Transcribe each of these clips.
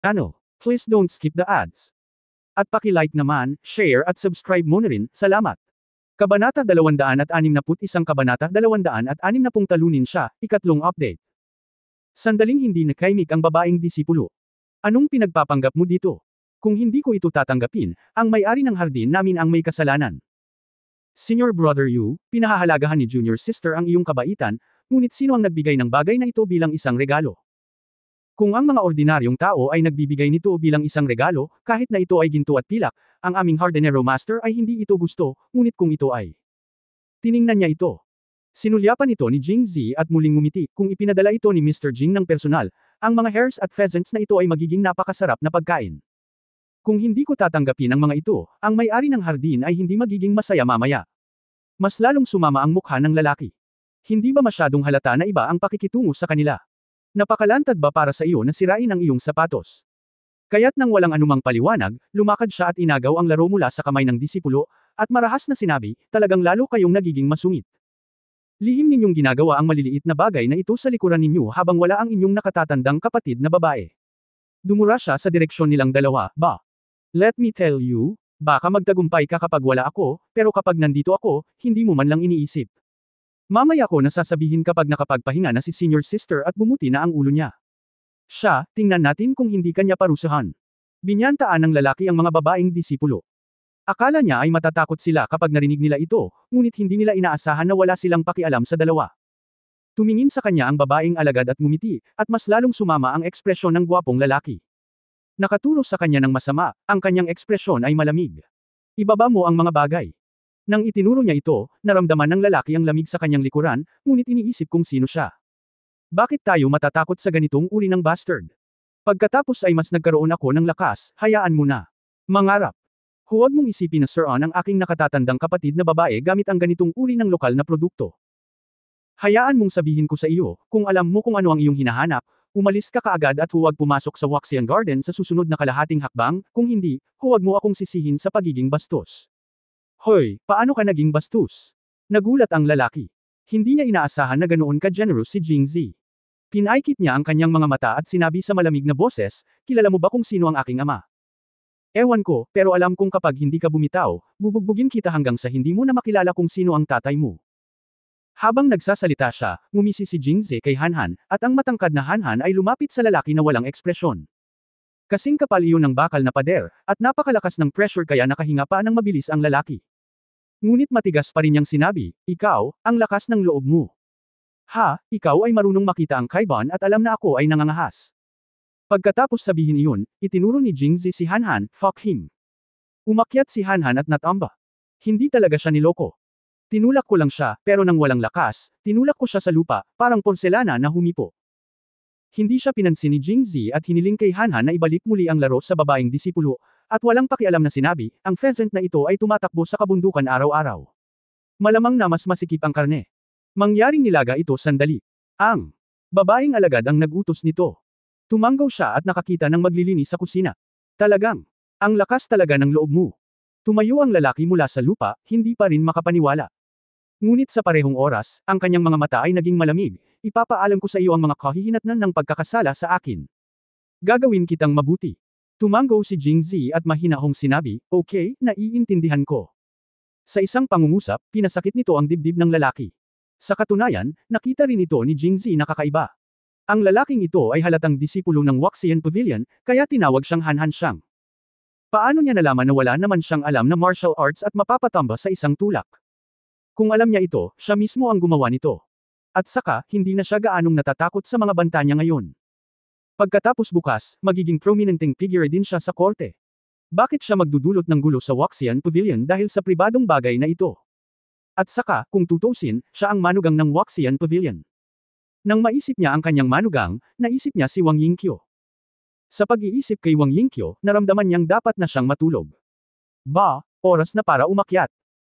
Ano? Please don't skip the ads. At paki-like naman, share at subscribe mo na rin, salamat. Kabanata 261 Kabanata 260 talunin siya, ikatlong update. Sandaling hindi nakaimik ang babaeng disipulo. Anong pinagpapanggap mo dito? Kung hindi ko ito tatanggapin, ang may-ari ng hardin namin ang may kasalanan. Senior Brother Yu, pinahahalagahan ni Junior Sister ang iyong kabaitan, ngunit sino ang nagbigay ng bagay na ito bilang isang regalo? Kung ang mga ordinaryong tao ay nagbibigay nito bilang isang regalo, kahit na ito ay ginto at pilak, ang aming Hardinero Master ay hindi ito gusto, ngunit kung ito ay. Tiningnan niya ito. Sinulyapan ito ni Jing Zi at muling ngumiti, kung ipinadala ito ni Mr. Jing ng personal, ang mga hares at pheasants na ito ay magiging napakasarap na pagkain. Kung hindi ko tatanggapin ang mga ito, ang may-ari ng hardin ay hindi magiging masaya mamaya. Mas lalong sumama ang mukha ng lalaki. Hindi ba masyadong halata na iba ang pakikitungo sa kanila? Napakalantad ba para sa iyo na sirain ang iyong sapatos? Kaya't nang walang anumang paliwanag, lumakad siya at inagaw ang laro mula sa kamay ng disipulo, at marahas na sinabi, talagang lalo kayong nagiging masungit. Lihim ninyong ginagawa ang maliliit na bagay na ito sa likuran ninyo habang wala ang inyong nakatatandang kapatid na babae. Dumura siya sa direksyon nilang dalawa, ba? Let me tell you, baka magtagumpay ka kapag wala ako, pero kapag nandito ako, hindi mo man lang iniisip. Mamaya ko nasasabihin kapag nakapagpahinga na si Senior Sister at bumuti na ang ulo niya. Siya, tingnan natin kung hindi kanya parusahan. Binyantaan ng lalaki ang mga babaeng disipulo. Akala niya ay matatakot sila kapag narinig nila ito, ngunit hindi nila inaasahan na wala silang pakialam sa dalawa. Tumingin sa kanya ang babaeng alagad at ngumiti, at mas lalong sumama ang ekspresyon ng gwapong lalaki. Nakaturo sa kanya ng masama, ang kanyang ekspresyon ay malamig. Ibaba mo ang mga bagay. Nang itinuro niya ito, naramdaman ng lalaki ang lamig sa kanyang likuran, ngunit iniisip kung sino siya. Bakit tayo matatakot sa ganitong uri ng bastard? Pagkatapos ay mas nagkaroon ako ng lakas, hayaan mo na. Mangarap. Huwag mong isipin na Sir On ang aking nakatatandang kapatid na babae gamit ang ganitong uri ng lokal na produkto. Hayaan mong sabihin ko sa iyo, kung alam mo kung ano ang iyong hinahanap, umalis ka kaagad at huwag pumasok sa Waxian Garden sa susunod na kalahating hakbang, kung hindi, huwag mo akong sisihin sa pagiging bastos. Hoy, paano ka naging bastos? Nagulat ang lalaki. Hindi niya inaasahan na ganoon ka-generous si Jing Zi. Pinaikit niya ang kanyang mga mata at sinabi sa malamig na boses, kilala mo ba kung sino ang aking ama? Ewan ko, pero alam kong kapag hindi ka bumitaw, bubugbugin kita hanggang sa hindi mo na makilala kung sino ang tatay mo. Habang nagsasalita siya, ngumisi si Jing Zi kay Hanhan, at ang matangkad na Hanhan ay lumapit sa lalaki na walang ekspresyon. Kasing kapal iyon ng bakal na pader, at napakalakas ng pressure kaya nakahinga pa ng mabilis ang lalaki. Ngunit matigas pa rin niyang sinabi, ikaw, ang lakas ng loob mo. Ha, ikaw ay marunong makita ang kaiban at alam na ako ay nangangahas. Pagkatapos sabihin iyon, itinuro ni Jing Zi si Hanhan, fuck him. Umakyat si Hanhan at natamba. Hindi talaga siya niloko. Tinulak ko lang siya, pero nang walang lakas, tinulak ko siya sa lupa, parang porselana na humipo. Hindi siya pinansin ni Jing Zi at hiniling kay Hanhan na ibalik muli ang laro sa babaeng disipulo, at walang pakialam na sinabi, ang pheasant na ito ay tumatakbo sa kabundukan araw-araw. Malamang na mas masikip ang karne. Mangyaring nilaga ito sandali. Ang babaeng alagad ang nagutos nito. Tumanggaw siya at nakakita ng maglilinis sa kusina. Talagang, ang lakas talaga ng loob mo. Tumayo ang lalaki mula sa lupa, hindi pa rin makapaniwala. Ngunit sa parehong oras, ang kanyang mga mata ay naging malamig, ipapaalam ko sa iyo ang mga kahihinatnan ng pagkakasala sa akin. Gagawin kitang mabuti. Tumanggaw si Jing Zi at mahinahong sinabi, okay, naiintindihan ko. Sa isang pangungusap, pinasakit nito ang dibdib ng lalaki. Sa katunayan, nakita rin ito ni Jing Zi na kakaiba. Ang lalaking ito ay halatang disipulo ng Waxian Pavilion, kaya tinawag siyang Hanhan Siyang. Paano niya nalaman na wala naman siyang alam na martial arts at mapapatamba sa isang tulak? Kung alam niya ito, siya mismo ang gumawa nito. At saka, hindi na siya gaanong natatakot sa mga banta niya ngayon. Pagkatapos bukas, magiging prominenteng figure din siya sa korte. Bakit siya magdudulot ng gulo sa Waxian Pavilion dahil sa pribadong bagay na ito? At saka, kung tutusin, siya ang manugang ng Waxian Pavilion. Nang maisip niya ang kanyang manugang, naisip niya si Wang Yingqiu. Sa pag-iisip kay Wang Yingqiu, naramdaman niyang dapat na siyang matulog. Ba, oras na para umakyat.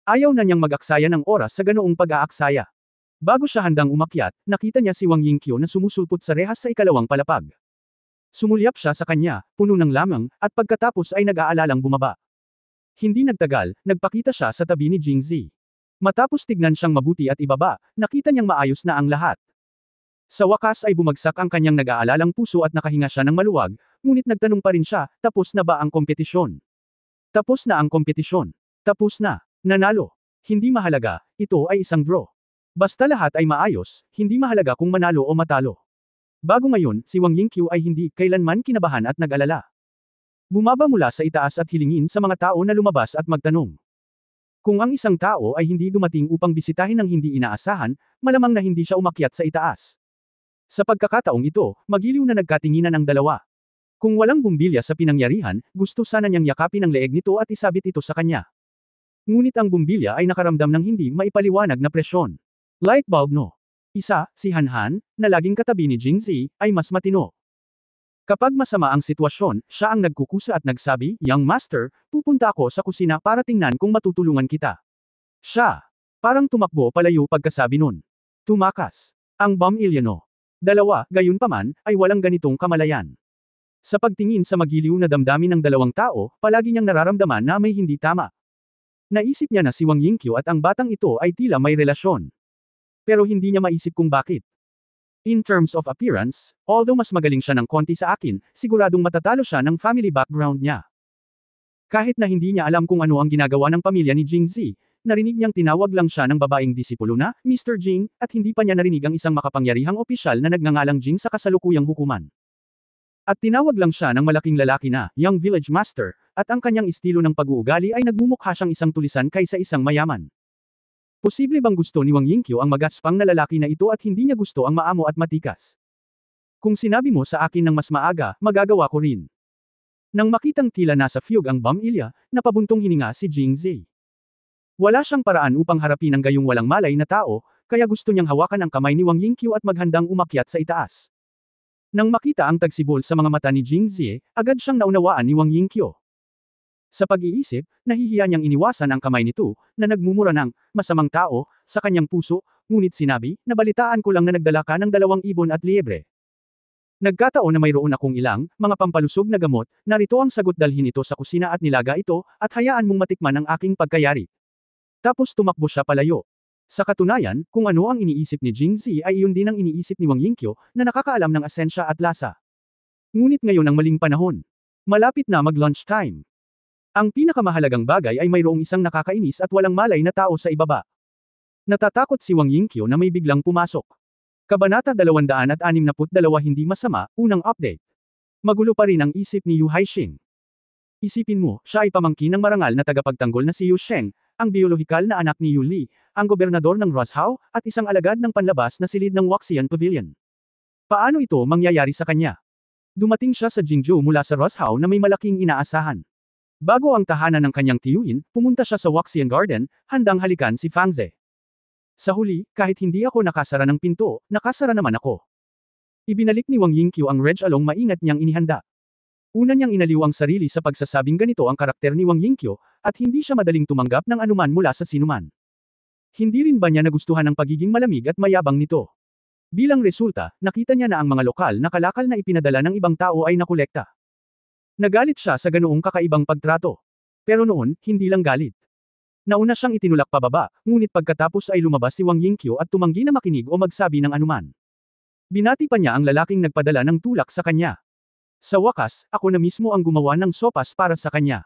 Ayaw na niyang mag-aksaya ng oras sa ganoong pag-aaksaya. Bago siya handang umakyat, nakita niya si Wang Yingqiu na sumusulpot sa rehas sa ikalawang palapag. Sumulyap siya sa kanya, puno ng lamang, at pagkatapos ay nag-aalalang bumaba. Hindi nagtagal, nagpakita siya sa tabi ni Jing Zi. Matapos tignan siyang mabuti at ibaba, nakita niyang maayos na ang lahat. Sa wakas ay bumagsak ang kanyang nag-aalalang puso at nakahinga siya ng maluwag, ngunit nagtanong pa rin siya, tapos na ba ang kompetisyon? Tapos na ang kompetisyon. Tapos na. Nanalo. Hindi mahalaga, ito ay isang draw. Basta lahat ay maayos, hindi mahalaga kung manalo o matalo. Bago ngayon, si Wang Yingqiu ay hindi kailanman kinabahan at nag-alala. Bumaba mula sa itaas at hilingin sa mga tao na lumabas at magtanong. Kung ang isang tao ay hindi dumating upang bisitahin ng hindi inaasahan, malamang na hindi siya umakyat sa itaas. Sa pagkakataong ito, magiliw na nagkatinginan ang dalawa. Kung walang bumbilya sa pinangyarihan, gusto sana niyang yakapin ang leeg nito at isabit ito sa kanya. Ngunit ang bumbilya ay nakaramdam ng hindi maipaliwanag na presyon. Light bulb no. Isa, si Han Han, na laging katabi ni Jingzi, ay mas matino. Kapag masama ang sitwasyon, siya ang nagkukusa at nagsabi, "Young Master, pupunta ako sa kusina para tingnan kung matutulungan kita." Siya. Parang tumakbo palayo pagkasabi nun. Tumakas. Ang Bumilya-no. Dalawa, gayunpaman, ay walang ganitong kamalayan. Sa pagtingin sa magiliw na damdamin ng dalawang tao, palagi niyang nararamdaman na may hindi tama. Naisip niya na si Wang Yingqiu at ang batang ito ay tila may relasyon. Pero hindi niya maisip kung bakit. In terms of appearance, although mas magaling siya ng konti sa akin, siguradong matatalo siya ng family background niya. Kahit na hindi niya alam kung ano ang ginagawa ng pamilya ni Jingzi, narinig niyang tinawag lang siya ng babaeng disipulo na, Mr. Jing, at hindi pa niya narinig ang isang makapangyarihang opisyal na nagngangalang Jing sa kasalukuyang hukuman. At tinawag lang siya ng malaking lalaki na, Young Village Master, at ang kanyang estilo ng pag-uugali ay nagmumukha siyang isang tulisan kaysa isang mayaman. Posible bang gusto ni Wang Yingqiu ang magaspang na lalaki na ito at hindi niya gusto ang maamo at matikas? Kung sinabi mo sa akin ng mas maaga, magagawa ko rin. Nang makitang tila nasa fiyog ang Bumilya, napabuntong hininga si Jingzi. Wala siyang paraan upang harapin ang gayong walang malay na tao, kaya gusto niyang hawakan ang kamay ni Wang Yingqiu at maghandang umakyat sa itaas. Nang makita ang tagsibol sa mga mata ni Jingzi, agad siyang naunawaan ni Wang Yingqiu. Sa pag-iisip, nahihiya niyang iniwasan ang kamay nito, na nagmumura ng masamang tao sa kanyang puso, ngunit sinabi, nabalitaan ko lang na nagdala ka ng 2 ibon at liebre. Nagkataon na mayroon akong ilang mga pampalusog na gamot, narito ang sagot, dalhin ito sa kusina at nilaga ito, at hayaan mong matikman ang aking pagkayari. Tapos tumakbo siya palayo. Sa katunayan, kung ano ang iniisip ni Jingzi ay iyon din ang iniisip ni Wang Yingqiu, na nakakaalam ng asensya at lasa. Ngunit ngayon ang maling panahon. Malapit na mag-lunch time. Ang pinakamahalagang bagay ay mayroong isang nakakainis at walang malay na tao sa ibaba. Natatakot si Wang Yingqiu na may biglang pumasok. Kabanata 262 Hindi masama, unang update. Magulo pa rin ang isip ni Yu Haixing. Isipin mo, siya ay pamangkin ng marangal na tagapagtanggol na si Yu Sheng, ang biolohikal na anak ni Yu Li, ang gobernador ng Roshow, at isang alagad ng panlabas na silid ng Waxian Pavilion. Paano ito mangyayari sa kanya? Dumating siya sa Jingzhou mula sa Roshow na may malaking inaasahan. Bago ang tahanan ng kanyang tiyuhin, pumunta siya sa Waxian Garden, handang halikan si Fangze. Sa huli, kahit hindi ako nakasara ng pinto, nakasara naman ako. Ibinalik ni Wang Yingqiu ang Reg Along maingat niyang inihanda. Una niyang inaliw ang sarili sa pagsasabing ganito ang karakter ni Wang Yingqiu, at hindi siya madaling tumanggap ng anuman mula sa sinuman. Hindi rin ba niya nagustuhan ang pagiging malamig at mayabang nito? Bilang resulta, nakita niya na ang mga lokal na kalakal na ipinadala ng ibang tao ay nakolekta. Nagalit siya sa ganoong kakaibang pagtrato. Pero noon, hindi lang galit. Nauna siyang itinulak pababa, ngunit pagkatapos ay lumabas si Wang Yingqiu at tumanggi na makinig o magsabi ng anuman. Binati pa niya ang lalaking nagpadala ng tulak sa kanya. Sa wakas, ako na mismo ang gumawa ng sopas para sa kanya.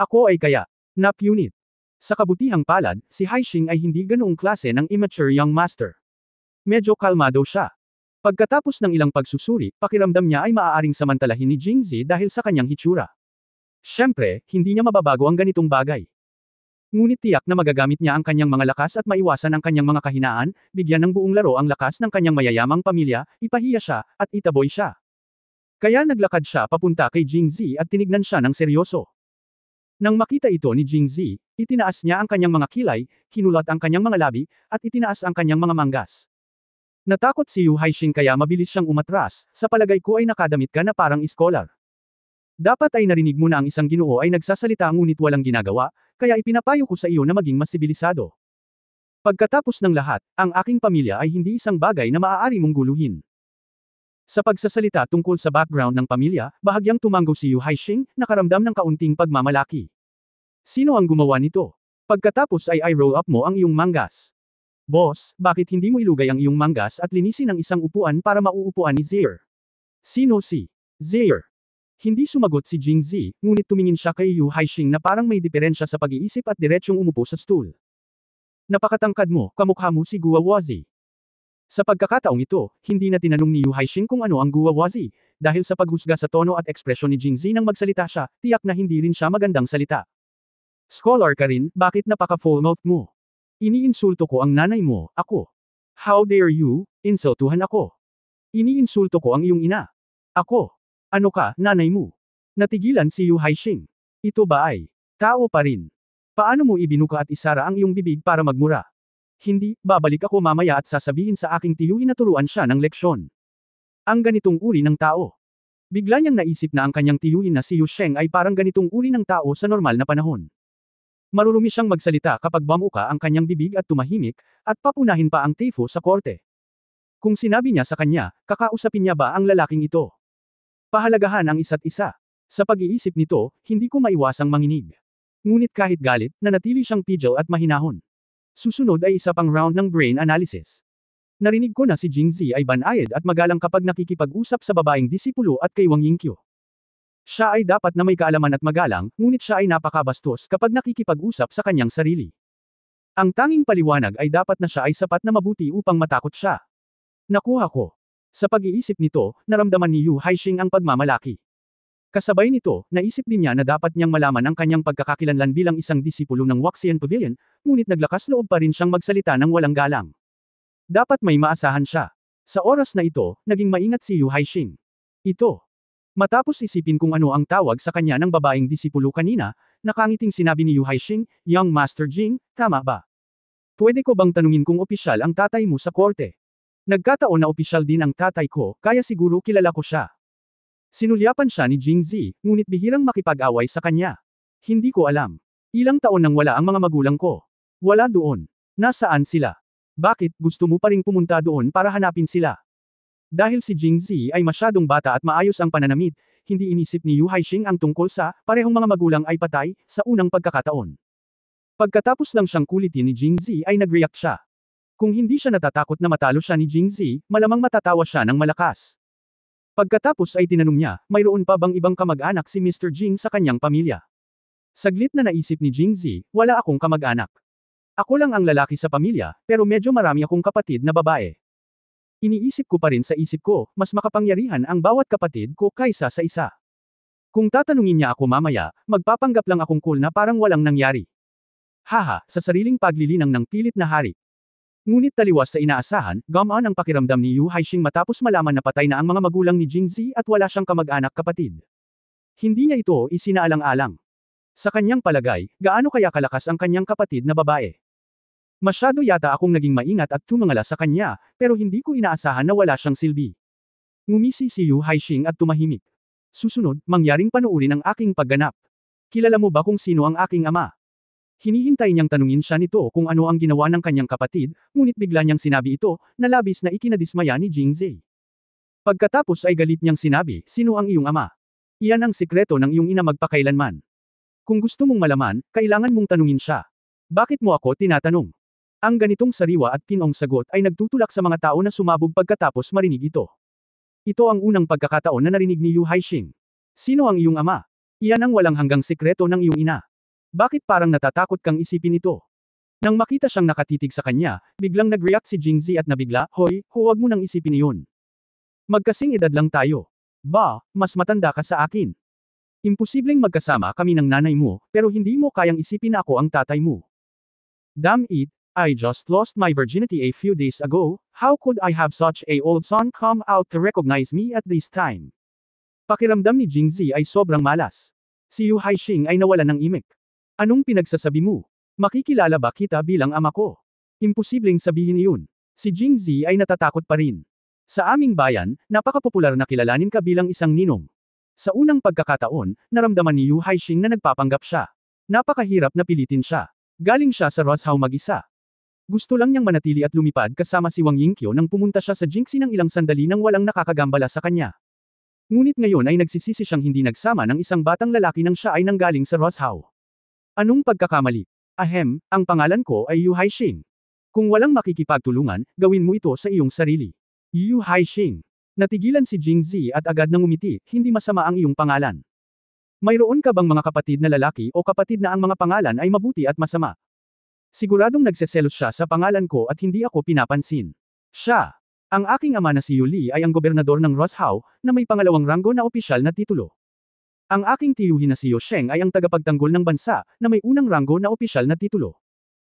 Ako ay kaya napunit. Sa kabutihang palad, si Haixing ay hindi ganoong klase ng immature young master. Medyo kalmado siya. Pagkatapos ng ilang pagsusuri, pakiramdam niya ay maaaring samantalahin ni Jingzi dahil sa kanyang hitsura. Siyempre, hindi niya mababago ang ganitong bagay. Ngunit tiyak na magagamit niya ang kanyang mga lakas at maiwasan ang kanyang mga kahinaan, bigyan ng buong laro ang lakas ng kanyang mayayamang pamilya, ipahiya siya, at itaboy siya. Kaya naglakad siya papunta kay Jingzi at tinignan siya ng seryoso. Nang makita ito ni Jingzi, itinaas niya ang kanyang mga kilay, kinulat ang kanyang mga labi, at itinaas ang kanyang mga manggas. Natakot si Yu Haixing kaya mabilis siyang umatras, sa palagay ko ay nakadamit ka na parang iskolar. Dapat ay narinig mo na ang isang ginoo ay nagsasalita ngunit walang ginagawa, kaya ipinapayo ko sa iyo na maging mas sibilisado. Pagkatapos ng lahat, ang aking pamilya ay hindi isang bagay na maaari mong guluhin. Sa pagsasalita tungkol sa background ng pamilya, bahagyang tumango si Yu Haixing, nakaramdam ng kaunting pagmamalaki. Sino ang gumawa nito? Pagkatapos ay i-roll up mo ang iyong manggas. Boss, bakit hindi mo ilugay ang iyong manggas at linisin ang isang upuan para mauupuan ni Zaire? Sino si Zaire? Hindi sumagot si Jingzi, ngunit tumingin siya kay Yu Haixing na parang may diferensya sa pag-iisip at diretsyong umupo sa stool. Napakatangkad mo, kamukha mo si Guo Wazi. Sa pagkakataong ito, hindi na tinanong ni Yu Haixing kung ano ang Guo Wazi, dahil sa paghusga sa tono at ekspresyon ni Jingzi nang magsalita siya, tiyak na hindi rin siya magandang salita. Scholar ka rin, bakit napaka-full-mouth mo? Iniinsulto ko ang nanay mo, ako. How dare you, insultuhan ako. Iniinsulto ko ang iyong ina. Ako. Ano ka, nanay mo? Natigilan si Yu Haixing. Ito ba ay tao pa rin? Paano mo ibinuka at isara ang iyong bibig para magmura? Hindi, babalik ako mamaya at sasabihin sa aking tiyuhin na turuan siya ng leksyon. Ang ganitong uri ng tao. Bigla niyang naisip na ang kanyang tiyuhin na si Yu Sheng ay parang ganitong uri ng tao sa normal na panahon. Marurumi siyang magsalita kapag bamuka ang kanyang bibig at tumahimik, at papunahin pa ang tifo sa korte. Kung sinabi niya sa kanya, kakausapin niya ba ang lalaking ito? Pahalagahan ang isa't isa. Sa pag-iisip nito, hindi ko maiwasang manginig. Ngunit kahit galit, nanatili siyang pidgel at mahinahon. Susunod ay isa pang round ng brain analysis. Narinig ko na si Jingzi ay banayad at magalang kapag nakikipag-usap sa babaeng disipulo at kay Wang Yingqiu. Siya ay dapat na may kaalaman at magalang, ngunit siya ay napakabastos kapag nakikipag-usap sa kanyang sarili. Ang tanging paliwanag ay dapat na siya ay sapat na mabuti upang matakot siya. Nakuha ko. Sa pag-iisip nito, naramdaman ni Yu Haixing ang pagmamalaki. Kasabay nito, naisip din niya na dapat niyang malaman ang kanyang pagkakakilanlan bilang isang disipulo ng Waxian Pavilion, ngunit naglakas loob pa rin siyang magsalita ng walang galang. Dapat may maasahan siya. Sa oras na ito, naging maingat si Yu Haixing. Ito. Matapos isipin kung ano ang tawag sa kanya ng babaeng disipulo kanina, nakangiting sinabi ni Yu Haixing, Young Master Jing, tama ba? Pwede ko bang tanungin kung opisyal ang tatay mo sa korte? Nagkataon na opisyal din ang tatay ko, kaya siguro kilala ko siya. Sinulyapan siya ni Jingzi, ngunit bihirang makipag-away sa kanya. Hindi ko alam. Ilang taon nang wala ang mga magulang ko. Wala doon. Nasaan sila? Bakit gusto mo pa ring pumunta doon para hanapin sila? Dahil si Jingzi ay masyadong bata at maayos ang pananamit, hindi inisip ni Yu Haixing ang tungkol sa parehong mga magulang ay patay sa unang pagkakataon. Pagkatapos lang siyang kulitin ni Jingzi ay nag-react siya. Kung hindi siya natatakot na matalo siya ni Jingzi, malamang matatawa siya ng malakas. Pagkatapos ay tinanong niya, mayroon pa bang ibang kamag-anak si Mr. Jing sa kanyang pamilya? Saglit na naisip ni Jingzi, wala akong kamag-anak. Ako lang ang lalaki sa pamilya, pero medyo marami akong kapatid na babae. Iniisip ko pa rin sa isip ko, mas makapangyarihan ang bawat kapatid ko kaysa sa isa. Kung tatanungin niya ako mamaya, magpapanggap lang akong cool na parang walang nangyari. Haha, sa sariling paglilinang ng pilit na hari. Ngunit taliwas sa inaasahan, gumaan ang pakiramdam ni Yu Haixing matapos malaman na patay na ang mga magulang ni Jingzi at wala siyang kamag-anak kapatid. Hindi niya ito isinaalang-alang. Sa kanyang palagay, gaano kaya kalakas ang kanyang kapatid na babae? Masyado yata akong naging maingat at tumangala sa kanya, pero hindi ko inaasahan na wala siyang silbi. Ngumisi si Yu Haixing at tumahimik. Susunod, mangyaring panoorin ang aking pagganap. Kilala mo ba kung sino ang aking ama? Hinihintay niyang tanungin siya nito kung ano ang ginawa ng kanyang kapatid, ngunit bigla niyang sinabi ito, na labis na ikinadismaya ni Jingzi. Pagkatapos ay galit niyang sinabi, sino ang iyong ama? Iyan ang sikreto ng iyong ina magpakailanman. Kung gusto mong malaman, kailangan mong tanungin siya. Bakit mo ako tinatanong? Ang ganitong sariwa at kinong sagot ay nagtutulak sa mga tao na sumabog pagkatapos marinig ito. Ito ang unang pagkakataon na narinig ni Yu Haixing. Sino ang iyong ama? Iyan ang walang hanggang sikreto ng iyong ina. Bakit parang natatakot kang isipin ito? Nang makita siyang nakatitig sa kanya, biglang nag-react si Jingzi at nabigla, hoy, huwag mo nang isipin iyon. Magkasing edad lang tayo. Ba, mas matanda ka sa akin. Imposibleng magkasama kami ng nanay mo, pero hindi mo kayang isipin na ako ang tatay mo. Damn it, I just lost my virginity a few days ago, how could I have such a old son come out to recognize me at this time? Pakiramdam ni Jingzi ay sobrang malas. Si Yu Haixing ay nawalan ng imik. Anong pinagsasabi mo? Makikilala ba kita bilang ama ko? Imposibleng sabihin iyon. Si Jingzi ay natatakot pa rin. Sa aming bayan, napakapopular na kilalanin ka bilang isang ninong. Sa unang pagkakataon, naramdaman ni Yu Haixing na nagpapanggap siya. Napakahirap na pilitin siya. Galing siya sa Roshow mag-isa. Gusto lang niyang manatili at lumipad kasama si Wang Yingqiu nang pumunta siya sa Jingxi ng ilang sandali nang walang nakakagambala sa kanya. Ngunit ngayon ay nagsisisi siyang hindi nagsama ng isang batang lalaki nang siya ay nanggaling sa Roshow. Anong pagkakamali? Ahem, ang pangalan ko ay Yu Haixing. Kung walang makikipagtulungan, gawin mo ito sa iyong sarili. Yu Haixing. Natigilan si Jingzi at agad nang umiti, hindi masama ang iyong pangalan. Mayroon ka bang mga kapatid na lalaki o kapatid na ang mga pangalan ay mabuti at masama? Siguradong nagseselos siya sa pangalan ko at hindi ako pinapansin. Siya. Ang aking ama na si Yu Li ay ang gobernador ng Roshao, na may pangalawang ranggo na opisyal na titulo. Ang aking tiyuhin na si Yu Sheng ay ang tagapagtanggol ng bansa, na may unang ranggo na opisyal na titulo.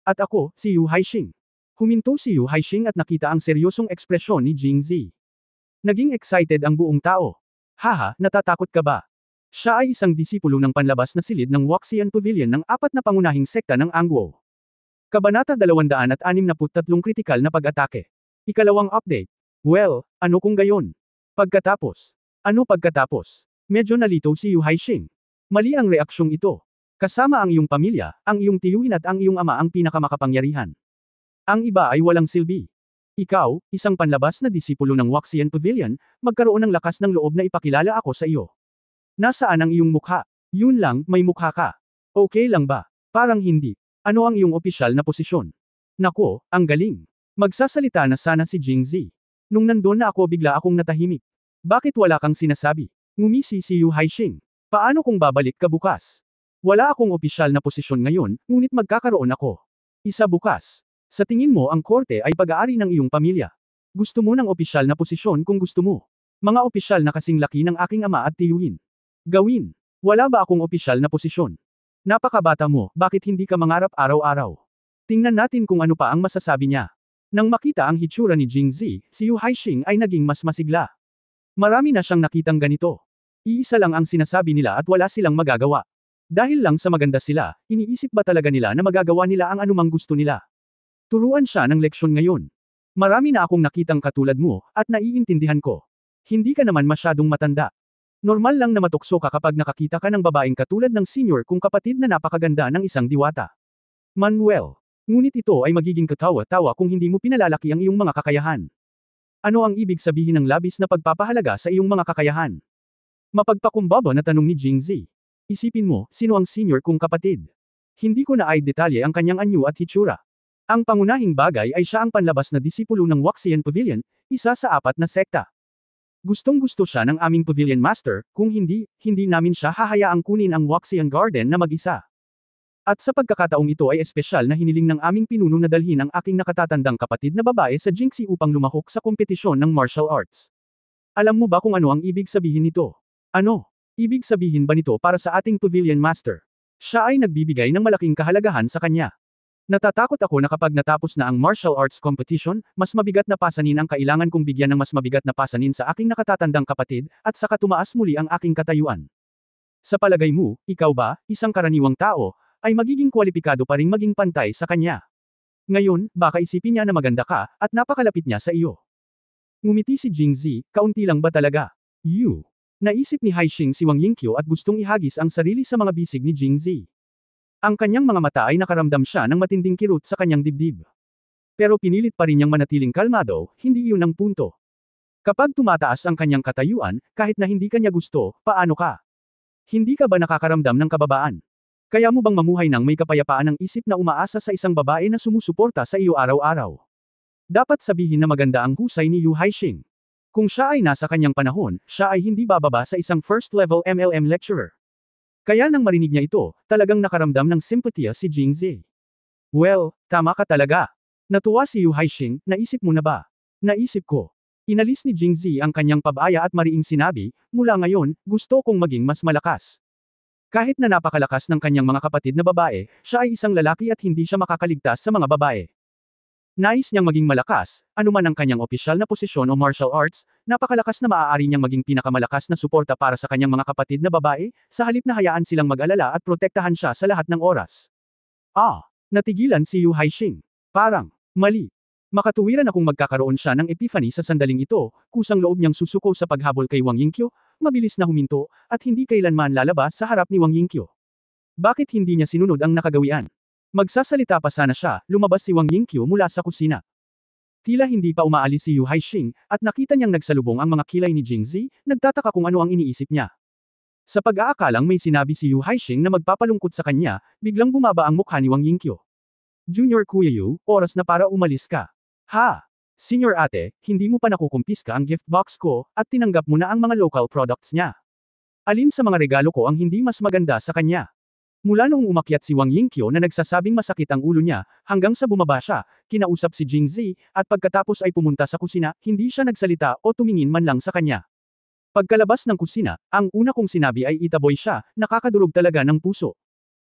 At ako, si Yu Haixing. Huminto si Yu Haixing at nakita ang seryosong ekspresyon ni Jingzi. Naging excited ang buong tao. Haha, natatakot ka ba? Siya ay isang disipulo ng panlabas na silid ng Waxian Pavilion ng apat na pangunahing sekta ng Angwo. Kabanata 263 Kritikal na pag-atake. Ikalawang update. Well, ano kung gayon? Pagkatapos. Ano pagkatapos? Medyo nalito si Yu Haixing. Mali ang reaksyong ito. Kasama ang iyong pamilya, ang iyong tiyuhin at ang iyong ama ang pinakamakapangyarihan. Ang iba ay walang silbi. Ikaw, isang panlabas na disipulo ng Waxian Pavilion, magkaroon ng lakas ng loob na ipakilala ako sa iyo. Nasaan ang iyong mukha? Yun lang, may mukha ka. Okay lang ba? Parang hindi. Ano ang iyong opisyal na posisyon? Nako, ang galing. Magsasalita na sana si Jingzi. Nung nandun na ako bigla akong natahimik. Bakit wala kang sinasabi? Ngumisi si Yu Haixing. Paano kung babalik ka bukas? Wala akong opisyal na posisyon ngayon, ngunit magkakaroon ako. Isa bukas. Sa tingin mo ang korte ay pag-aari ng iyong pamilya. Gusto mo ng opisyal na posisyon kung gusto mo. Mga opisyal na kasing laki ng aking ama at tiyuhin. Gawin. Wala ba akong opisyal na posisyon? Napakabata mo, bakit hindi ka mangarap araw-araw? Tingnan natin kung ano pa ang masasabi niya. Nang makita ang hitsura ni Jingzi, si Yu Haixing ay naging mas masigla. Marami na siyang nakitang ganito. Iisa lang ang sinasabi nila at wala silang magagawa. Dahil lang sa maganda sila, iniisip ba talaga nila na magagawa nila ang anumang gusto nila? Turuan siya ng leksyon ngayon. Marami na akong nakitang katulad mo, at naiintindihan ko. Hindi ka naman masyadong matanda. Normal lang na matukso ka kapag nakakita ka ng babaeng katulad ng senior kung kapatid na napakaganda ng isang diwata. Manuel. Ngunit ito ay magiging katawa-tawa kung hindi mo pinalalaki ang iyong mga kakayahan. Ano ang ibig sabihin ng labis na pagpapahalaga sa iyong mga kakayahan? Mapagpakumbaba na tanong ni Jingzi. Isipin mo, sino ang senior kong kapatid? Hindi ko na ay detalye ang kanyang anyo at hitsura. Ang pangunahing bagay ay siya ang panlabas na disipulo ng Waxian Pavilion, isa sa apat na sekta. Gustong-gusto siya ng aming Pavilion Master, kung hindi, hindi namin siya hahayaang kunin ang Waxian Garden na mag-isa. At sa pagkakataong ito ay espesyal na hiniling ng aming pinuno na dalhin ang aking nakatatandang kapatid na babae sa Jinxi upang lumahok sa kompetisyon ng martial arts. Alam mo ba kung ano ang ibig sabihin nito? Ano? Ibig sabihin ba nito para sa ating Pavilion Master? Siya ay nagbibigay ng malaking kahalagahan sa kanya. Natatakot ako na kapag natapos na ang martial arts competition, mas mabigat na pasanin ang kailangan kong bigyan ng mas mabigat na pasanin sa aking nakatatandang kapatid, at saka tumaas muli ang aking katayuan. Sa palagay mo, ikaw ba, isang karaniwang tao, ay magiging kwalipikado pa ring maging pantay sa kanya? Ngayon, baka isipin niya na maganda ka, at napakalapit niya sa iyo. Ngumiti si Jingzi, kaunti lang ba talaga? You. Naisip ni Haixing si Wang Yingqiu at gustong ihagis ang sarili sa mga bisig ni Jingzi. Ang kanyang mga mata ay nakaramdam siya ng matinding kirot sa kanyang dibdib. Pero pinilit pa rin niyang manatiling kalmado, hindi iyon ang punto. Kapag tumataas ang kanyang katayuan, kahit na hindi kanya gusto, paano ka? Hindi ka ba nakakaramdam ng kababaan? Kaya mo bang mamuhay ng may kapayapaan ng isip na umaasa sa isang babae na sumusuporta sa iyo araw-araw? Dapat sabihin na maganda ang husay ni Yu Haixing. Kung siya ay nasa kanyang panahon, siya ay hindi bababa sa isang first-level MLM lecturer. Kaya nang marinig niya ito, talagang nakaramdam ng simpatiya si Jingzi. Well, tama ka talaga. Natuwa si Yu Haixing, naisip mo na ba? Naisip ko. Inalis ni Jingzi ang kanyang pabaya at mariing sinabi, mula ngayon, gusto kong maging mas malakas. Kahit na napakalakas ng kanyang mga kapatid na babae, siya ay isang lalaki at hindi siya makakaligtas sa mga babae. Nais niyang maging malakas, anuman ang kanyang opisyal na posisyon o martial arts, napakalakas na maaari niyang maging pinakamalakas na suporta para sa kanyang mga kapatid na babae, sa halip na hayaan silang mag-alala at protektahan siya sa lahat ng oras. Natigilan si Yu Haixing. Parang, mali. Makatuwiran akong magkakaroon siya ng epiphany sa sandaling ito, kusang loob niyang susuko sa paghabol kay Wang Yingqiu, mabilis na huminto, at hindi kailanman lalabas sa harap ni Wang Yingqiu. Bakit hindi niya sinunod ang nakagawian? Magsasalita pa sana siya, lumabas si Wang Yingqiu mula sa kusina. Tila hindi pa umaalis si Yu Haixing, at nakita niyang nagsalubong ang mga kilay ni Jingzi, nagtataka kung ano ang iniisip niya. Sa pag-aakalang may sinabi si Yu Haixing na magpapalungkot sa kanya, biglang bumaba ang mukha ni Wang Yingqiu. Junior Kuya Yu, oras na para umalis ka. Ha? Senior ate, hindi mo pa nakukumpiska ang gift box ko, at tinanggap mo na ang mga local products niya. Alin sa mga regalo ko ang hindi mas maganda sa kanya? Mula noong umakyat si Wang Yingqiu na nagsasabing masakit ang ulo niya, hanggang sa bumaba siya, kinausap si Jingzi, at pagkatapos ay pumunta sa kusina, hindi siya nagsalita o tumingin man lang sa kanya. Pagkalabas ng kusina, ang una kong sinabi ay itaboy siya, nakakadurog talaga ng puso.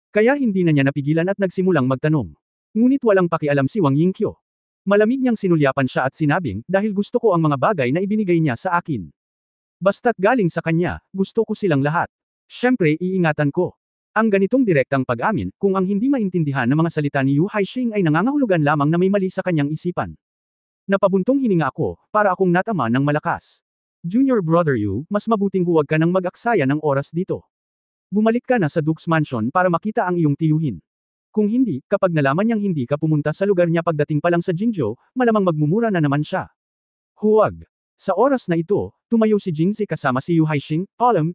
Kaya hindi na niya napigilan at nagsimulang magtanong. Ngunit walang pakialam si Wang Yingqiu. Malamig niyang sinulyapan siya at sinabing, dahil gusto ko ang mga bagay na ibinigay niya sa akin. Basta't galing sa kanya, gusto ko silang lahat. Siyempre, iingatan ko. Ang ganitong direktang pag-amin, kung ang hindi maintindihan ng mga salita ni Yu Haixing ay nangangahulugan lamang na may mali sa kanyang isipan. Napabuntong hininga ako, para akong natama ng malakas. Junior Brother Yu, mas mabuting huwag ka nang mag-aksaya ng oras dito. Bumalik ka na sa Duke's Mansion para makita ang iyong tiyuhin. Kung hindi, kapag nalaman niyang hindi ka pumunta sa lugar niya pagdating pa lang sa Jingzhou, malamang magmumura na naman siya. Huwag. Sa oras na ito, tumayo si Jingzi kasama si Yu Haixing,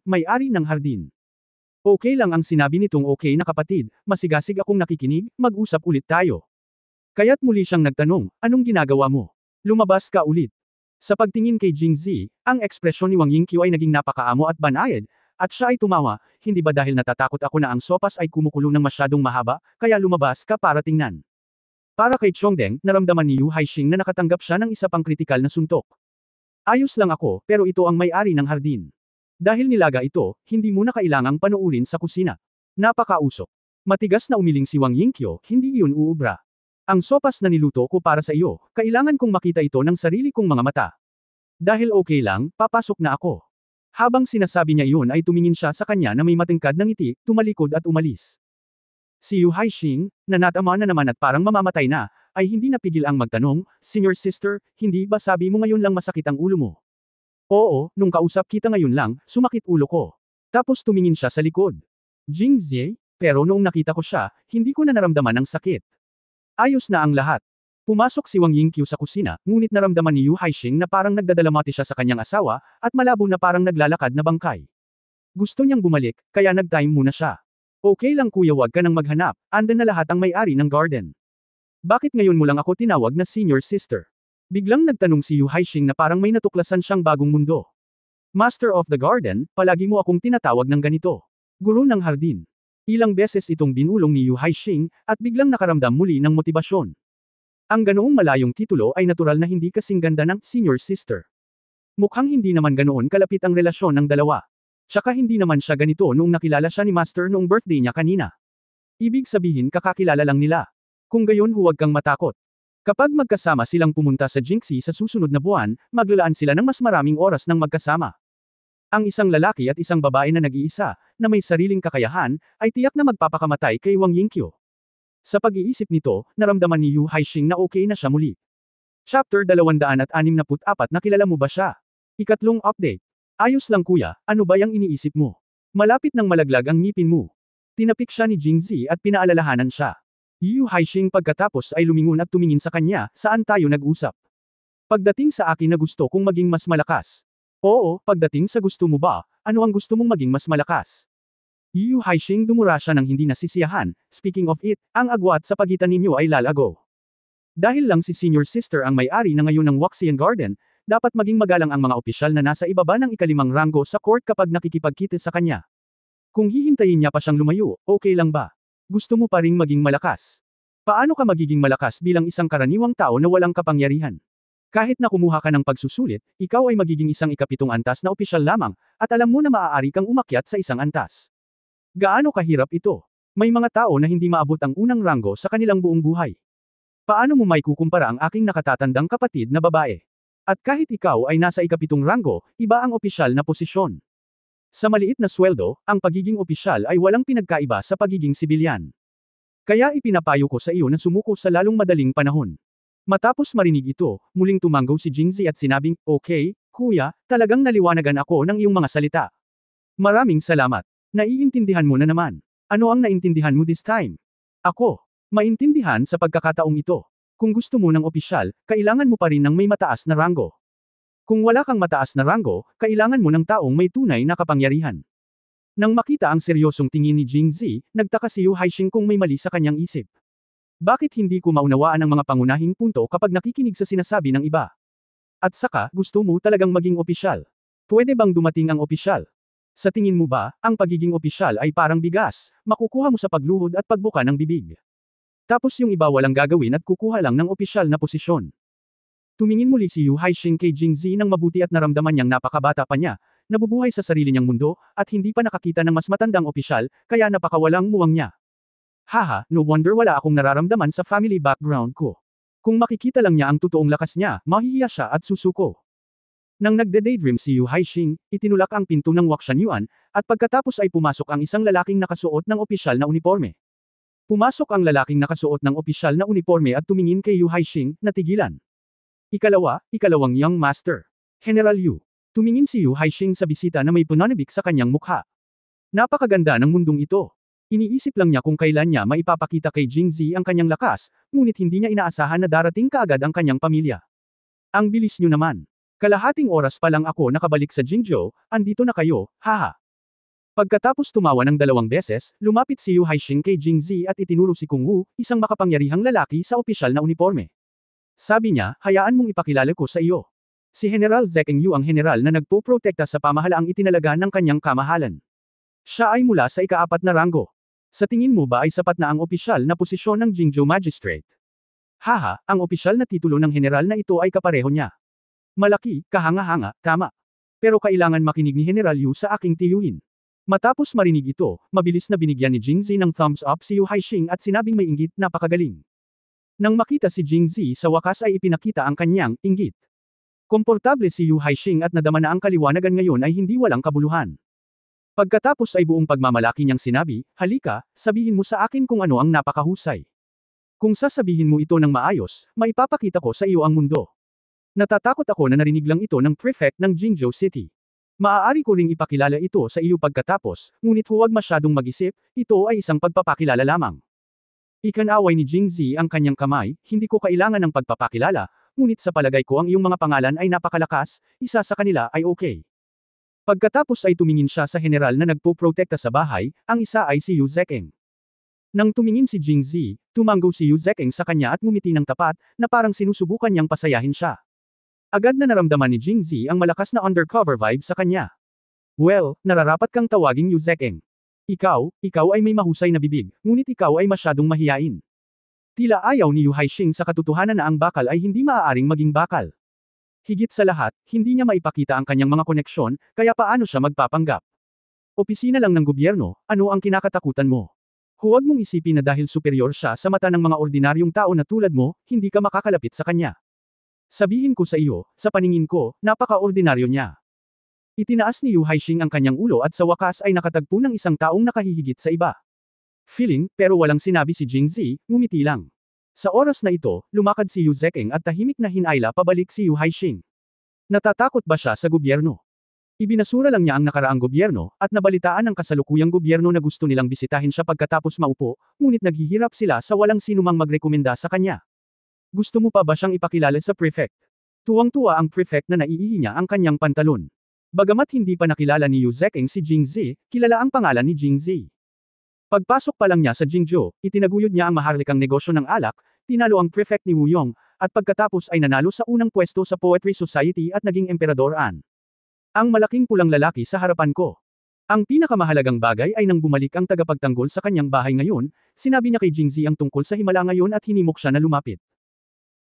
may-ari ng hardin. Okay lang ang sinabi nitong okay na kapatid, masigasig akong nakikinig, mag-usap ulit tayo. Kaya't muli siyang nagtanong, anong ginagawa mo? Lumabas ka ulit. Sa pagtingin kay Jingzi, ang ekspresyon ni Wang Yingqiu ay naging napakaamo at banayad, at siya ay tumawa, hindi ba dahil natatakot ako na ang sopas ay kumukulo ng masyadong mahaba, kaya lumabas ka para tingnan. Para kay Chongdeng, naramdaman ni Yu Haixing na nakatanggap siya ng isa pang kritikal na suntok. Ayos lang ako, pero ito ang may-ari ng hardin. Dahil nilaga ito, hindi mo na kailangang panuurin sa kusina. Napakausok. Matigas na umiling si Wang Yingqiu, hindi iyon uubra. Ang sopas na niluto ko para sa iyo, kailangan kong makita ito ng sarili kong mga mata. Dahil okay lang, papasok na ako. Habang sinasabi niya iyon ay tumingin siya sa kanya na may matingkad na ngiti, tumalikod at umalis. Si Yu Haixing, na natama na naman at parang mamamatay na, ay hindi napigil ang magtanong, Senior Sister, hindi ba sabi mo ngayon lang masakit ang ulo mo? Oo, nung kausap kita ngayon lang, sumakit ulo ko. Tapos tumingin siya sa likod. Jingzi, pero noong nakita ko siya, hindi ko na naramdaman ang sakit. Ayos na ang lahat. Pumasok si Wang Yingqiu sa kusina, ngunit naramdaman ni Yu Haixing na parang nagdadalamati siya sa kanyang asawa, at malabo na parang naglalakad na bangkay. Gusto niyang bumalik, kaya nag-time muna siya. Okay lang kuya, wag ka nang maghanap, andan na lahat ang may-ari ng garden. Bakit ngayon mo lang ako tinawag na senior sister? Biglang nagtanong si Yu Haixing na parang may natuklasan siyang bagong mundo. Master of the garden, palagi mo akong tinatawag ng ganito. Guro ng hardin. Ilang beses itong binulong ni Yu Haixing, at biglang nakaramdam muli ng motibasyon. Ang ganoong malayong titulo ay natural na hindi kasing ganda ng senior sister. Mukhang hindi naman ganoon kalapit ang relasyon ng dalawa. Tsaka hindi naman siya ganito noong nakilala siya ni Master noong birthday niya kanina. Ibig sabihin kakakilala lang nila. Kung gayon huwag kang matakot. Kapag magkasama silang pumunta sa Jinxi sa susunod na buwan, maglalaan sila ng mas maraming oras ng magkasama. Ang isang lalaki at isang babae na nag-iisa, na may sariling kakayahan, ay tiyak na magpapakamatay kay Wang Yingqiu. Sa pag-iisip nito, naramdaman ni Yu Haixing na okay na siya muli. Chapter 264 Nakilala mo ba siya? Ikatlong update. Ayos lang kuya, ano ba yung iniisip mo? Malapit nang malaglag ang ngipin mo. Tinapik siya ni Jingzi at pinaalalahanan siya. Yu Haixing pagkatapos ay lumingon at tumingin sa kanya, saan tayo nag-usap? Pagdating sa akin na gusto kong maging mas malakas. Oo, pagdating sa gusto mo ba, ano ang gusto mong maging mas malakas? Yu Haixing dumura siya ng hindi nasisiyahan, speaking of it, ang agwat sa pagitan ninyo ay lalago. Dahil lang si senior sister ang may-ari na ngayon ng Waxian Garden, dapat maging magalang ang mga opisyal na nasa ibaba ng ikalimang ranggo sa court kapag nakikipagkita sa kanya. Kung hihintayin niya pa siyang lumayo, okay lang ba? Gusto mo pa ring maging malakas? Paano ka magiging malakas bilang isang karaniwang tao na walang kapangyarihan? Kahit na kumuha ka ng pagsusulit, ikaw ay magiging isang ikapitong antas na opisyal lamang, at alam mo na maaari kang umakyat sa isang antas. Gaano kahirap ito? May mga tao na hindi maabot ang unang ranggo sa kanilang buong buhay. Paano mo may kukumpara ang aking nakatatandang kapatid na babae? At kahit ikaw ay nasa ikapitong ranggo, iba ang opisyal na posisyon. Sa maliit na sweldo, ang pagiging opisyal ay walang pinagkaiba sa pagiging sibilyan. Kaya ipinapayo ko sa iyo na sumuko sa lalong madaling panahon. Matapos marinig ito, muling tumanggaw si Jingzi at sinabing, okay, kuya, talagang naliwanagan ako ng iyong mga salita. Maraming salamat. Naiintindihan mo na naman. Ano ang naintindihan mo this time? Ako. Maintindihan sa pagkakataong ito. Kung gusto mo ng opisyal, kailangan mo pa rin ng may mataas na ranggo. Kung wala kang mataas na ranggo, kailangan mo ng taong may tunay na kapangyarihan. Nang makita ang seryosong tingin ni Jingzi, nagtaka si Yu Haixing kung may mali sa kanyang isip. Bakit hindi ko maunawaan ang mga pangunahing punto kapag nakikinig sa sinasabi ng iba? At saka, gusto mo talagang maging opisyal? Pwede bang dumating ang opisyal? Sa tingin mo ba, ang pagiging opisyal ay parang bigas, makukuha mo sa pagluhod at pagbuka ng bibig? Tapos yung iba walang gagawin at kukuha lang ng opisyal na posisyon. Tumingin muli si Yu Haixing kay Jingzi nang mabuti at naramdaman niyang napakabata pa niya, nabubuhay sa sarili niyang mundo, at hindi pa nakakita ng mas matandang opisyal, kaya napakawalang muwang niya. Haha, no wonder wala akong nararamdaman sa family background ko. Kung makikita lang niya ang totoong lakas niya, mahihiya siya at susuko. Nang nagde-daydream si Yu Haixing, itinulak ang pinto ng Wakshan Yuan, at pagkatapos ay pumasok ang isang lalaking nakasuot ng opisyal na uniforme. Pumasok ang lalaking nakasuot ng opisyal na uniforme at tumingin kay Yu Haixing, natigilan. Ikalawang Young Master. General Yu. Tumingin si Yu Haixing sa bisita na may pananabik sa kanyang mukha. Napakaganda ng mundong ito. Iniisip lang niya kung kailan niya maipapakita kay Jingzi ang kanyang lakas, ngunit hindi niya inaasahan na darating kaagad ang kanyang pamilya. Ang bilis niyo naman. Kalahating oras pa lang ako nakabalik sa Jingzhou, andito na kayo, haha. Pagkatapos tumawa ng 2 beses, lumapit si Yu Haixing kay Jingzi at itinuro si Kung Wu, isang makapangyarihang lalaki sa opisyal na uniforme. Sabi niya, hayaan mong ipakilala ko sa iyo. Si General Zekeng Yu ang general na nagpoprotekta sa pamahalaang itinalaga ng kanyang kamahalan. Siya ay mula sa ika-4 na ranggo. Sa tingin mo ba ay sapat na ang opisyal na posisyon ng Jingzhou Magistrate? Haha, ang opisyal na titulo ng general na ito ay kapareho niya. Malaki, kahanga-hanga, tama. Pero kailangan makinig ni General Yu sa aking tiyuhin. Matapos marinig ito, mabilis na binigyan ni Jingzi ng thumbs up si Yu Haixing at sinabing may inggit, napakagaling. Nang makita si Jingzi sa wakas ay ipinakita ang kanyang inggit. Komportable si Yu Haixing at nadama na ang kaliwanagan ngayon ay hindi walang kabuluhan. Pagkatapos ay buong pagmamalaki niyang sinabi, halika, sabihin mo sa akin kung ano ang napakahusay. Kung sasabihin mo ito ng maayos, maipapakita ko sa iyo ang mundo. Natatakot ako na narinig lang ito ng prefect ng Jingzhou City. Maaari ko ring ipakilala ito sa iyo pagkatapos, ngunit huwag masyadong mag-isip, ito ay isang pagpapakilala lamang. Ikanaway ni Jingzi ang kanyang kamay, hindi ko kailangan ng pagpapakilala, ngunit sa palagay ko ang iyong mga pangalan ay napakalakas, isa sa kanila ay okay. Pagkatapos ay tumingin siya sa general na nagpoprotekta sa bahay, ang isa ay si Yu Zekeng. Nang tumingin si Jingzi, tumanggo si Yu Zekeng sa kanya at ngumiti ng tapat, na parang sinusubukan niyang pasayahin siya. Agad na naramdaman ni Jingzi ang malakas na undercover vibe sa kanya. Well, nararapat kang tawaging Yu Zekeng. Ikaw ay may mahusay na bibig, ngunit ikaw ay masyadong mahiyain. Tila ayaw ni Yu Haixing sa katotohanan na ang bakal ay hindi maaaring maging bakal. Higit sa lahat, hindi niya maipakita ang kanyang mga koneksyon, kaya paano siya magpapanggap? Opisina lang ng gobyerno, ano ang kinakatakutan mo? Huwag mong isipin na dahil superior siya sa mata ng mga ordinaryong tao na tulad mo, hindi ka makakalapit sa kanya. Sabihin ko sa iyo, sa paningin ko, napaka-ordinaryo niya. Itinaas ni Yu Haixing ang kanyang ulo at sa wakas ay nakatagpo ng isang taong nakahihigit sa iba. Feeling, pero walang sinabi si Jingzi, ngumiti lang. Sa oras na ito, lumakad si Yu Zekeng at tahimik na hinayla pabalik si Yu Haixing. Natatakot ba siya sa gobyerno? Ibinasura lang niya ang nakaraang gobyerno, at nabalitaan ng kasalukuyang gobyerno na gusto nilang bisitahin siya pagkatapos maupo, ngunit naghihirap sila sa walang sinumang magrekomenda sa kanya. Gusto mo pa ba siyang ipakilala sa prefect? Tuwang-tuwa ang prefect na naiihi niya ang kanyang pantalon. Bagamat hindi pa nakilala ni Yu Zekeng si Jingzi, kilala ang pangalan ni Jingzi. Pagpasok pa lang niya sa Jingzhou, itinaguyod niya ang maharlikang negosyo ng alak, tinalo ang prefect ni Wu Yong, at pagkatapos ay nanalo sa unang pwesto sa Poetry Society at naging Emperador An. Ang malaking pulang lalaki sa harapan ko. Ang pinakamahalagang bagay ay nang bumalik ang tagapagtanggol sa kanyang bahay ngayon, sinabi niya kay Jingzi ang tungkol sa himala ngayon at hinimok siya na lumapit.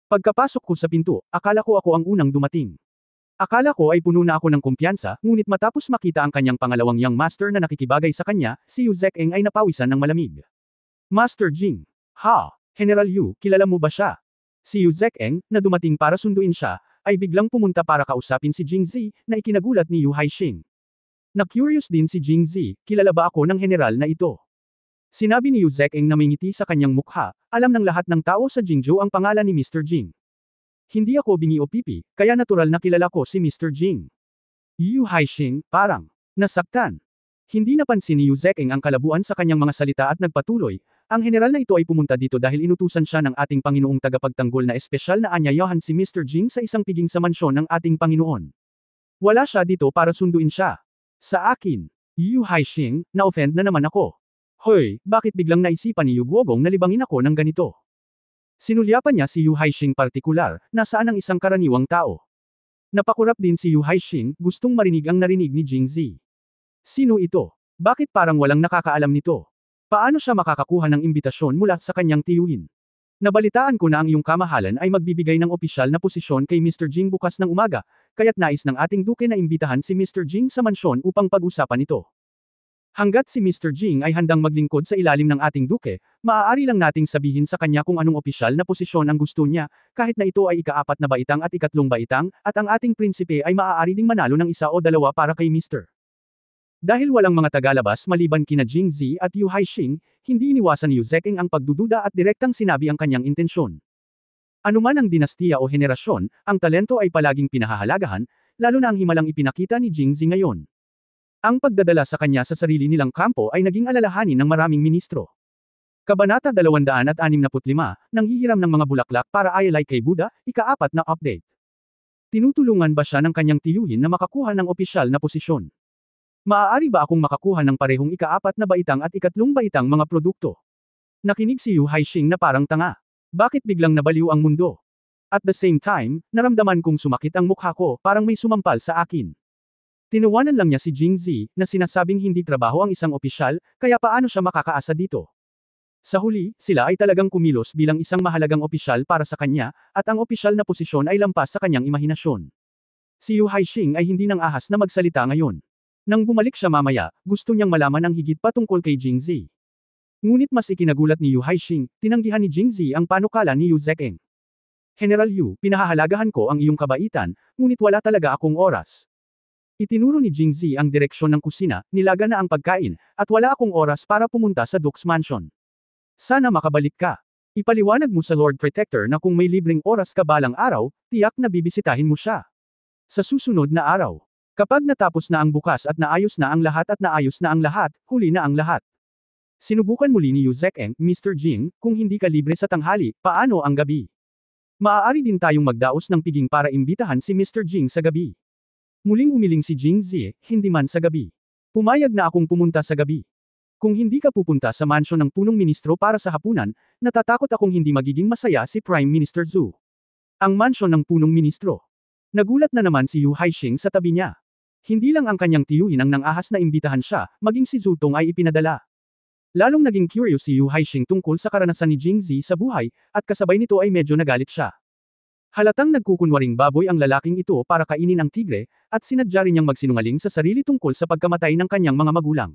Pagkapasok ko sa pinto, akala ko ako ang unang dumating. Akala ko ay puno na ako ng kumpiyansa, ngunit matapos makita ang kanyang pangalawang young master na nakikibagay sa kanya, si Yu Zekeng ay napawisan ng malamig. Master Jing. Ha? General Yu, kilala mo ba siya? Si Yu Zekeng, na dumating para sunduin siya, ay biglang pumunta para kausapin si Jingzi, na ikinagulat ni Yu Haixing. Na-curious din si Jingzi, kilala ba ako ng general na ito? Sinabi ni Yu Zekeng na may ngiti sa kanyang mukha, alam ng lahat ng tao sa Jingzhou ang pangalan ni Mr. Jing. Hindi ako bingi o pipi, kaya natural na kilala ko si Mr. Jing. Yu Haixing, parang nasaktan. Hindi napansin ni Yu Zekeng ang kalabuan sa kanyang mga salita at nagpatuloy, ang general na ito ay pumunta dito dahil inutusan siya ng ating Panginoong tagapagtanggol na espesyal na anyayahan si Mr. Jing sa isang piging sa mansyon ng ating Panginoon. Wala siya dito para sunduin siya. Sa akin, Yu Haixing, na-offend na naman ako. Hoy, bakit biglang naisipan ni Yu Guogong na libangin ako ng ganito? Sinulyapan niya si Yu Haixing partikular, nasaan ang isang karaniwang tao. Napakurap din si Yu Haixing, gustong marinig ang narinig ni Jingzi. Sino ito? Bakit parang walang nakakaalam nito? Paano siya makakakuha ng imbitasyon mula sa kanyang tiyuhin? Nabalitaan ko na ang iyong kamahalan ay magbibigay ng opisyal na posisyon kay Mr. Jing bukas ng umaga, kaya't nais ng ating duke na imbitahan si Mr. Jing sa mansyon upang pag-usapan ito. Hanggat si Mr. Jing ay handang maglingkod sa ilalim ng ating duke, maaari lang nating sabihin sa kanya kung anong opisyal na posisyon ang gusto niya, kahit na ito ay ika-4 na baitang at ika-3 baitang, at ang ating prinsipe ay maaari ding manalo ng 1 o 2 para kay Mr. Dahil walang mga tagalabas maliban kina Jingzi at Yu Haixing, hindi iniwasan ni Yu Zeking ang pagdududa at direktang sinabi ang kanyang intensyon. Anuman ang dinastiya o henerasyon, ang talento ay palaging pinahahalagahan, lalo na ang himalang ipinakita ni Jingzi ngayon. Ang pagdadala sa kanya sa sarili nilang kampo ay naging alalahanin ng maraming ministro. Kabanata 265, nanghihiram ng mga bulaklak para ayalay kay Buddha, ika-4 na update. Tinutulungan ba siya ng kanyang tiyuhin na makakuha ng opisyal na posisyon? Maaari ba akong makakuha ng parehong ika-4 na baitang at ika-3 baitang mga produkto? Nakinig si Yu Haixing na parang tanga. Bakit biglang nabaliw ang mundo? At the same time, naramdaman kong sumakit ang mukha ko, parang may sumampal sa akin. Tinuwanan lang niya si Jingzi, na sinasabing hindi trabaho ang isang opisyal, kaya paano siya makakaasa dito? Sa huli, sila ay talagang kumilos bilang isang mahalagang opisyal para sa kanya, at ang opisyal na posisyon ay lampas sa kanyang imahinasyon. Si Yu Haixing ay hindi nang ahas na magsalita ngayon. Nang bumalik siya mamaya, gusto niyang malaman ang higit pa tungkol kay Jingzi. Ngunit mas ikinagulat ni Yu Haixing, tinanggihan ni Jingzi ang panukala ni Yu Zeking. General Yu, pinahahalagahan ko ang iyong kabaitan, ngunit wala talaga akong oras. Itinuro ni Jingzi ang direksyon ng kusina, nilaga na ang pagkain, at wala akong oras para pumunta sa Duke's Mansion. Sana makabalik ka. Ipaliwanag mo sa Lord Protector na kung may libreng oras ka balang araw, tiyak na bibisitahin mo siya. Sa susunod na araw. Kapag natapos na ang bukas at naayos na ang lahat, huli na ang lahat. Sinubukan muli ni Yu Zeking, Mr. Jing, kung hindi ka libre sa tanghali, paano ang gabi? Maaari din tayong magdaos ng piging para imbitahan si Mr. Jing sa gabi. Muling umiling si Jingzi, hindi man sa gabi. Pumayag na akong pumunta sa gabi. Kung hindi ka pupunta sa mansyon ng punong ministro para sa hapunan, natatakot akong hindi magiging masaya si Prime Minister Zhu. Ang mansyon ng punong ministro. Nagulat na naman si Yu Haixing sa tabi niya. Hindi lang ang kanyang tiyuhin ang nang-ahas na imbitahan siya, maging si Zhu Tong ay ipinadala. Lalong naging curious si Yu Haixing tungkol sa karanasan ni Jingzi sa buhay, at kasabay nito ay medyo nagalit siya. Halatang nagkukunwaring baboy ang lalaking ito para kainin ang tigre, at sinadya rin niyang magsinungaling sa sarili tungkol sa pagkamatay ng kanyang mga magulang.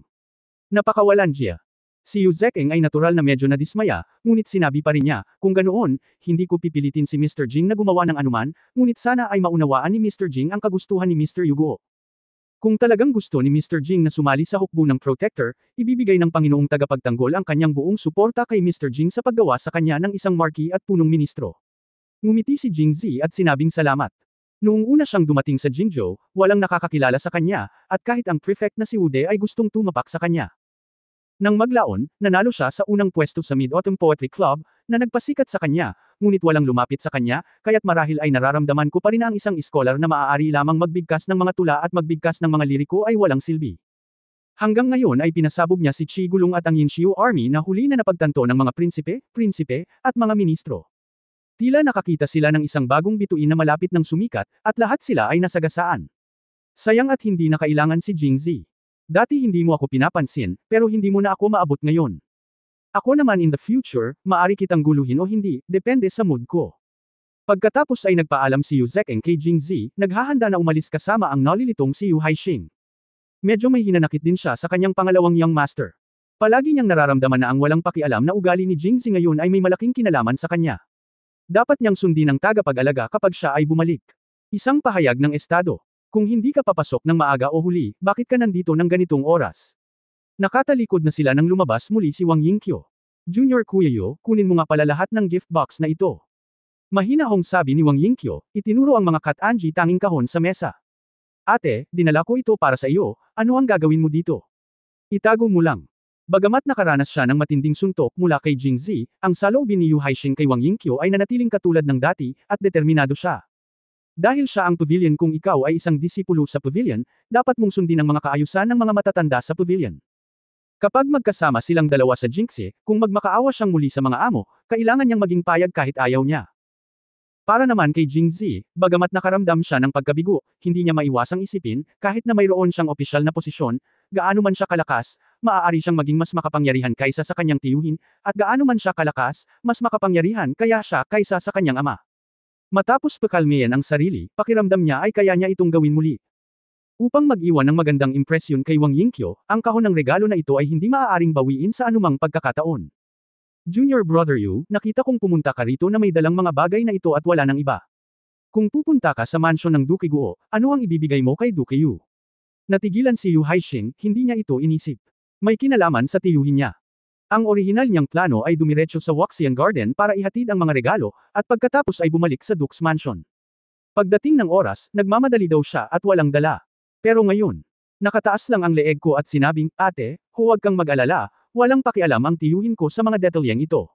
Napakawalandiya. Si Yu Zeking ay natural na medyo nadismaya, ngunit sinabi pa rin niya, kung ganoon, hindi ko pipilitin si Mr. Jing na gumawa ng anuman, ngunit sana ay maunawaan ni Mr. Jing ang kagustuhan ni Mr. Yugo. Kung talagang gusto ni Mr. Jing na sumali sa hukbo ng Protector, ibibigay ng Panginoong tagapagtanggol ang kanyang buong suporta kay Mr. Jing sa paggawa sa kanya ng isang marquee at punong ministro. Ngumiti si Jingzi at sinabing salamat. Noong una siyang dumating sa Jingzhou, walang nakakakilala sa kanya, at kahit ang prefect na si Wude ay gustong tumapak sa kanya. Nang maglaon, nanalo siya sa unang pwesto sa Mid-Autumn Poetry Club, na nagpasikat sa kanya, ngunit walang lumapit sa kanya, kaya't marahil ay nararamdaman ko pa rin na ang isang iskolar na maaari lamang magbigkas ng mga tula at magbigkas ng mga liriko ay walang silbi. Hanggang ngayon ay pinasabog niya si Qi Gulong at ang Yinshiu Army na huli na napagtanto ng mga prinsipe, at mga ministro. Tila nakakita sila ng isang bagong bituin na malapit ng sumikat, at lahat sila ay nasagasaan. Sayang at hindi na kailangan si Jingzi. Dati hindi mo ako pinapansin, pero hindi mo na ako maabot ngayon. Ako naman in the future, maari kitang guluhin o hindi, depende sa mood ko. Pagkatapos ay nagpaalam si Yu Zeking kay Jingzi, naghahanda na umalis kasama ang nalilitong si Yu Haixing. Medyo may hinanakit din siya sa kanyang pangalawang young master. Palagi niyang nararamdaman na ang walang pakialam na ugali ni Jingzi ngayon ay may malaking kinalaman sa kanya. Dapat niyang sundin ang tagapag-alaga kapag siya ay bumalik. Isang pahayag ng estado. Kung hindi ka papasok ng maaga o huli, bakit ka nandito ng ganitong oras? Nakatalikod na sila nang lumabas muli si Wang Yingqiu. Junior Kuya Yo, kunin mo nga pala lahat ng gift box na ito. Mahinahong sabi ni Wang Yingqiu, itinuro ang mga kat-anji tanging kahon sa mesa. Ate, dinala ko ito para sa iyo, ano ang gagawin mo dito? Itago mo lang. Bagamat nakaranas siya ng matinding suntok mula kay Jingzi, ang saloobin ni Yu Haixing kay Wang Yingqiu ay nanatiling katulad ng dati, at determinado siya. Dahil siya ang pavilion kung ikaw ay isang disipulo sa pavilion, dapat mong sundin ang mga kaayusan ng mga matatanda sa pavilion. Kapag magkasama silang dalawa sa Jinxie, kung magmakaawa siyang muli sa mga amo, kailangan niyang maging payag kahit ayaw niya. Para naman kay Jingzi, bagamat nakaramdam siya ng pagkabigo, hindi niya maiwasang isipin, kahit na mayroon siyang opisyal na posisyon, gaano man siya kalakas, maaari siyang maging mas makapangyarihan kaysa sa kanyang tiyuhin, at gaano man siya kalakas, mas makapangyarihan kaya siya kaysa sa kanyang ama. Matapos pakalmayan ang sarili, pakiramdam niya ay kaya niya itong gawin muli. Upang mag-iwan ng magandang impresyon kay Wang Yingqiu, ang kahon ng regalo na ito ay hindi maaaring bawiin sa anumang pagkakataon. Junior Brother Yu, nakita kong pumunta ka rito na may dalang mga bagay na ito at wala ng iba. Kung pupunta ka sa mansyon ng Duke Guo, ano ang ibibigay mo kay Duke Yu? Natigilan si Yu Haixing, hindi niya ito inisip. May kinalaman sa tiyuhin niya. Ang orihinal niyang plano ay dumiretso sa Waxian Garden para ihatid ang mga regalo, at pagkatapos ay bumalik sa Duke's Mansion. Pagdating ng oras, nagmamadali daw siya at walang dala. Pero ngayon, nakataas lang ang leeg ko at sinabing, ate, huwag kang mag-alala, walang pakialam ang tiyuhin ko sa mga detalyeng ito.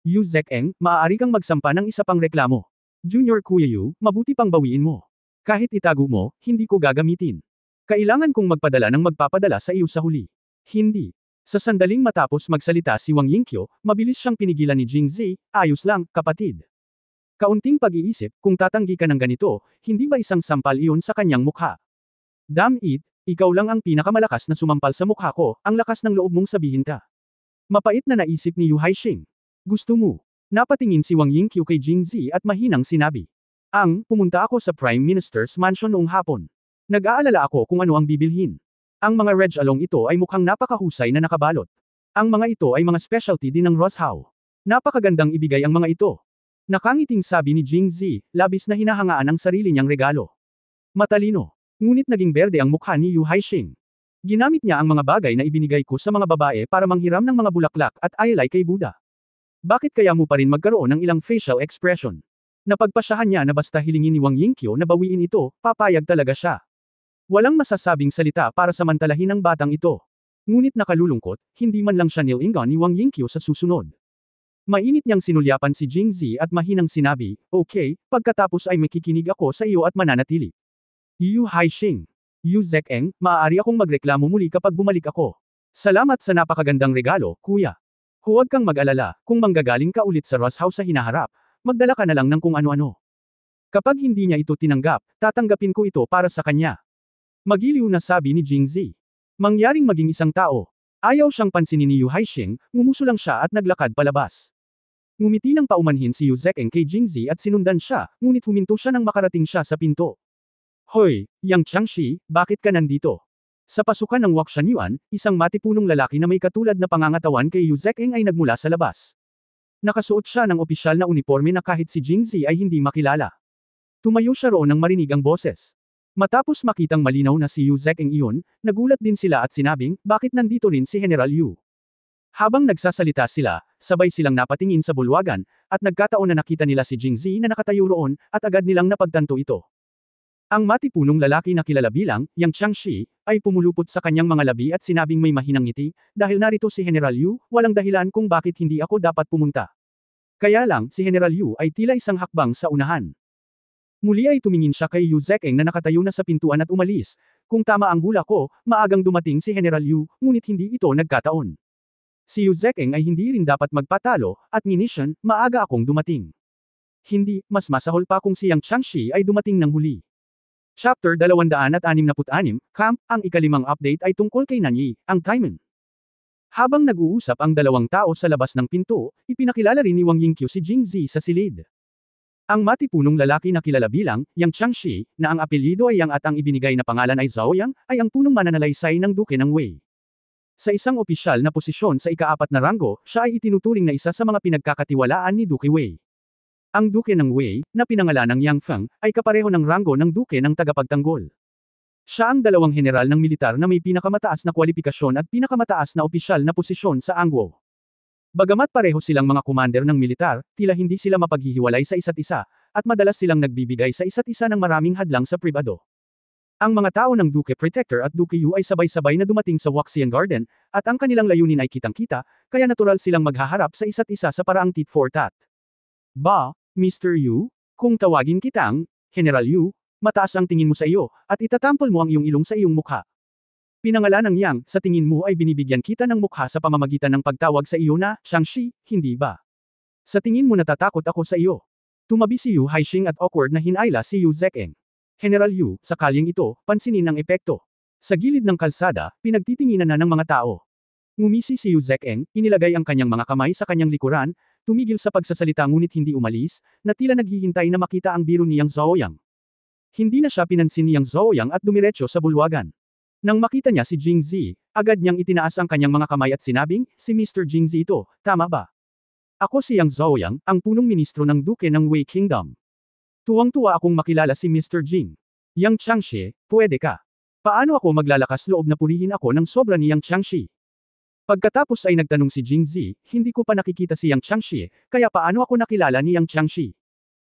Yu Zekeng, maaari kang magsampa ng isa pang reklamo. Junior Kuya Yu, mabuti pang bawiin mo. Kahit itago mo, hindi ko gagamitin. Kailangan kong magpadala ng magpapadala sa iyo sa huli. Hindi. Sa sandaling matapos magsalita si Wang Yingqiu, mabilis siyang pinigilan ni Jingzi, ayos lang, kapatid. Kaunting pag-iisip, kung tatanggi ka ng ganito, hindi ba isang sampal iyon sa kanyang mukha? Damn it, ikaw lang ang pinakamalakas na sumampal sa mukha ko, ang lakas ng loob mong sabihin ka. Mapait na naisip ni Yu Haixing. Gusto mo. Napatingin si Wang Yingqiu kay Jingzi at mahinang sinabi. Pumunta ako sa Prime Minister's Mansion noong hapon. Nag-aalala ako kung ano ang bibilhin. Ang mga Reg Along ito ay mukhang napakahusay na nakabalot. Ang mga ito ay mga specialty din ng Roshow. Napakagandang ibigay ang mga ito. Nakangiting sabi ni Jingzi, labis na hinahangaan ang sarili niyang regalo. Matalino. Ngunit naging berde ang mukha ni Yu Haixing. Ginamit niya ang mga bagay na ibinigay ko sa mga babae para manghiram ng mga bulaklak at ayalay kay Buddha. Bakit kaya mo pa rin magkaroon ng ilang facial expression? Napagpasyahan niya na basta hilingin ni Wang Yingqiu na bawiin ito, papayag talaga siya. Walang masasabing salita para samantalahin ang batang ito. Ngunit nakalulungkot, hindi man lang siya nilingan ni Wang Yingqiu sa susunod. Mainit niyang sinulyapan si Jingzi at mahinang sinabi, okay, pagkatapos ay makikinig ako sa iyo at mananatili. Yu Haixing. Yu Zekeng, maaari akong magreklamo muli kapag bumalik ako. Salamat sa napakagandang regalo, kuya. Huwag kang mag-alala, kung manggagaling ka ulit sa Roshow sa hinaharap, magdala ka na lang ng kung ano-ano. Kapag hindi niya ito tinanggap, tatanggapin ko ito para sa kanya. Magiliw na sabi ni Jingzi. Mangyaring maging isang tao. Ayaw siyang pansinin ni Yu Haixing, ngumuso lang siya at naglakad palabas. Ngumiti ng paumanhin si Yu Zekeng kay Jingzi at sinundan siya, ngunit huminto siya nang makarating siya sa pinto. Hoy, Yang Changshi, bakit ka nandito? Sa pasukan ng Waxian Yuan, isang matipunong lalaki na may katulad na pangangatawan kay Yu Zekeng ay nagmula sa labas. Nakasuot siya ng opisyal na uniforme na kahit si Jingzi ay hindi makilala. Tumayo siya roon nang marinig ang boses. Matapos makitang malinaw na si Yu Zekeng iyon, nagulat din sila at sinabing, bakit nandito rin si General Yu? Habang nagsasalita sila, sabay silang napatingin sa bulwagan, at nagkataon na nakita nila si Jingzi na nakatayo roon, at agad nilang napagtanto ito. Ang matipunong lalaki na kilala bilang, Yang Changshi, ay pumulupot sa kanyang mga labi at sinabing may mahinang ngiti, dahil narito si General Yu, walang dahilan kung bakit hindi ako dapat pumunta. Kaya lang, si General Yu ay tila isang hakbang sa unahan. Muli ay tumingin siya kay Yu Zekeng na nakatayo na sa pintuan at umalis. Kung tama ang hula ko, maagang dumating si General Yu, ngunit hindi ito nagkataon. Si Yu Zekeng ay hindi rin dapat magpatalo, at nginisyon, maaga akong dumating. Hindi, mas masahol pa kung si Yang Changshi ay dumating ng huli. Chapter 266, Camp, ang ikalimang update ay tungkol kay Nanyi, ang Taiman. Habang nag-uusap ang dalawang tao sa labas ng pinto, ipinakilala rin ni Wang Yingqiu si Jingzi sa silid. Ang matipunong lalaki na kilala bilang, Yang Changshi, na ang apelyido ay Yang at ang ibinigay na pangalan ay Zhao Yang, ay ang punong mananalaysay ng Duke ng Wei. Sa isang opisyal na posisyon sa ika-4 na ranggo, siya ay itinuturing na isa sa mga pinagkakatiwalaan ni Duke Wei. Ang Duke ng Wei, na pinangalanang Yang Feng, ay kapareho ng ranggo ng Duke ng tagapagtanggol. Siya ang dalawang general ng militar na may pinakamataas na kwalifikasyon at pinakamataas na opisyal na posisyon sa Angwo. Bagamat pareho silang mga commander ng militar, tila hindi sila mapaghihiwalay sa isa't isa, at madalas silang nagbibigay sa isa't isa ng maraming hadlang sa pribado. Ang mga tao ng Duke Protector at Duke Yu ay sabay-sabay na dumating sa Waxian Garden, at ang kanilang layunin ay kitang-kita, kaya natural silang maghaharap sa isa't isa sa paraang tit for tat. Ba, Mr. Yu, kung tawagin kitang, General Yu, mataas ang tingin mo sa iyo, at itatampol mo ang iyong ilong sa iyong mukha. Pinangalan ng Yang, sa tingin mo ay binibigyan kita ng mukha sa pamamagitan ng pagtawag sa iyo na, Shang-Chi, hindi ba? Sa tingin mo natatakot ako sa iyo. Tumabi si Yu Haixing at awkward na hinayla si Yu Zekeng. General Yu, sa kalyeng ito, pansinin ang epekto. Sa gilid ng kalsada, pinagtitinginan na ng mga tao. Ngumisi si Yu Zekeng, inilagay ang kanyang mga kamay sa kanyang likuran, tumigil sa pagsasalita ngunit hindi umalis, na tila naghihintay na makita ang biro ni Yang Zhaoyang. Hindi na siya pinansin ni Yang Zhaoyang at dumiretso sa bulwagan. Nang makita niya si Jing Zi, agad niyang itinaas ang kanyang mga kamay at sinabing, si Mr. Jing Zi ito, tama ba? Ako si Yang Zhaoyang, ang punong ministro ng Duke ng Wei Kingdom. Tuwang-tuwa akong makilala si Mr. Jing. Yang Changxi, pwede ka. Paano ako maglalakas loob na purihin ako ng sobra ni Yang Changxi? Pagkatapos ay nagtanong si Jing Zi, hindi ko pa nakikita si Yang Changxi, kaya paano ako nakilala ni Yang Changxi?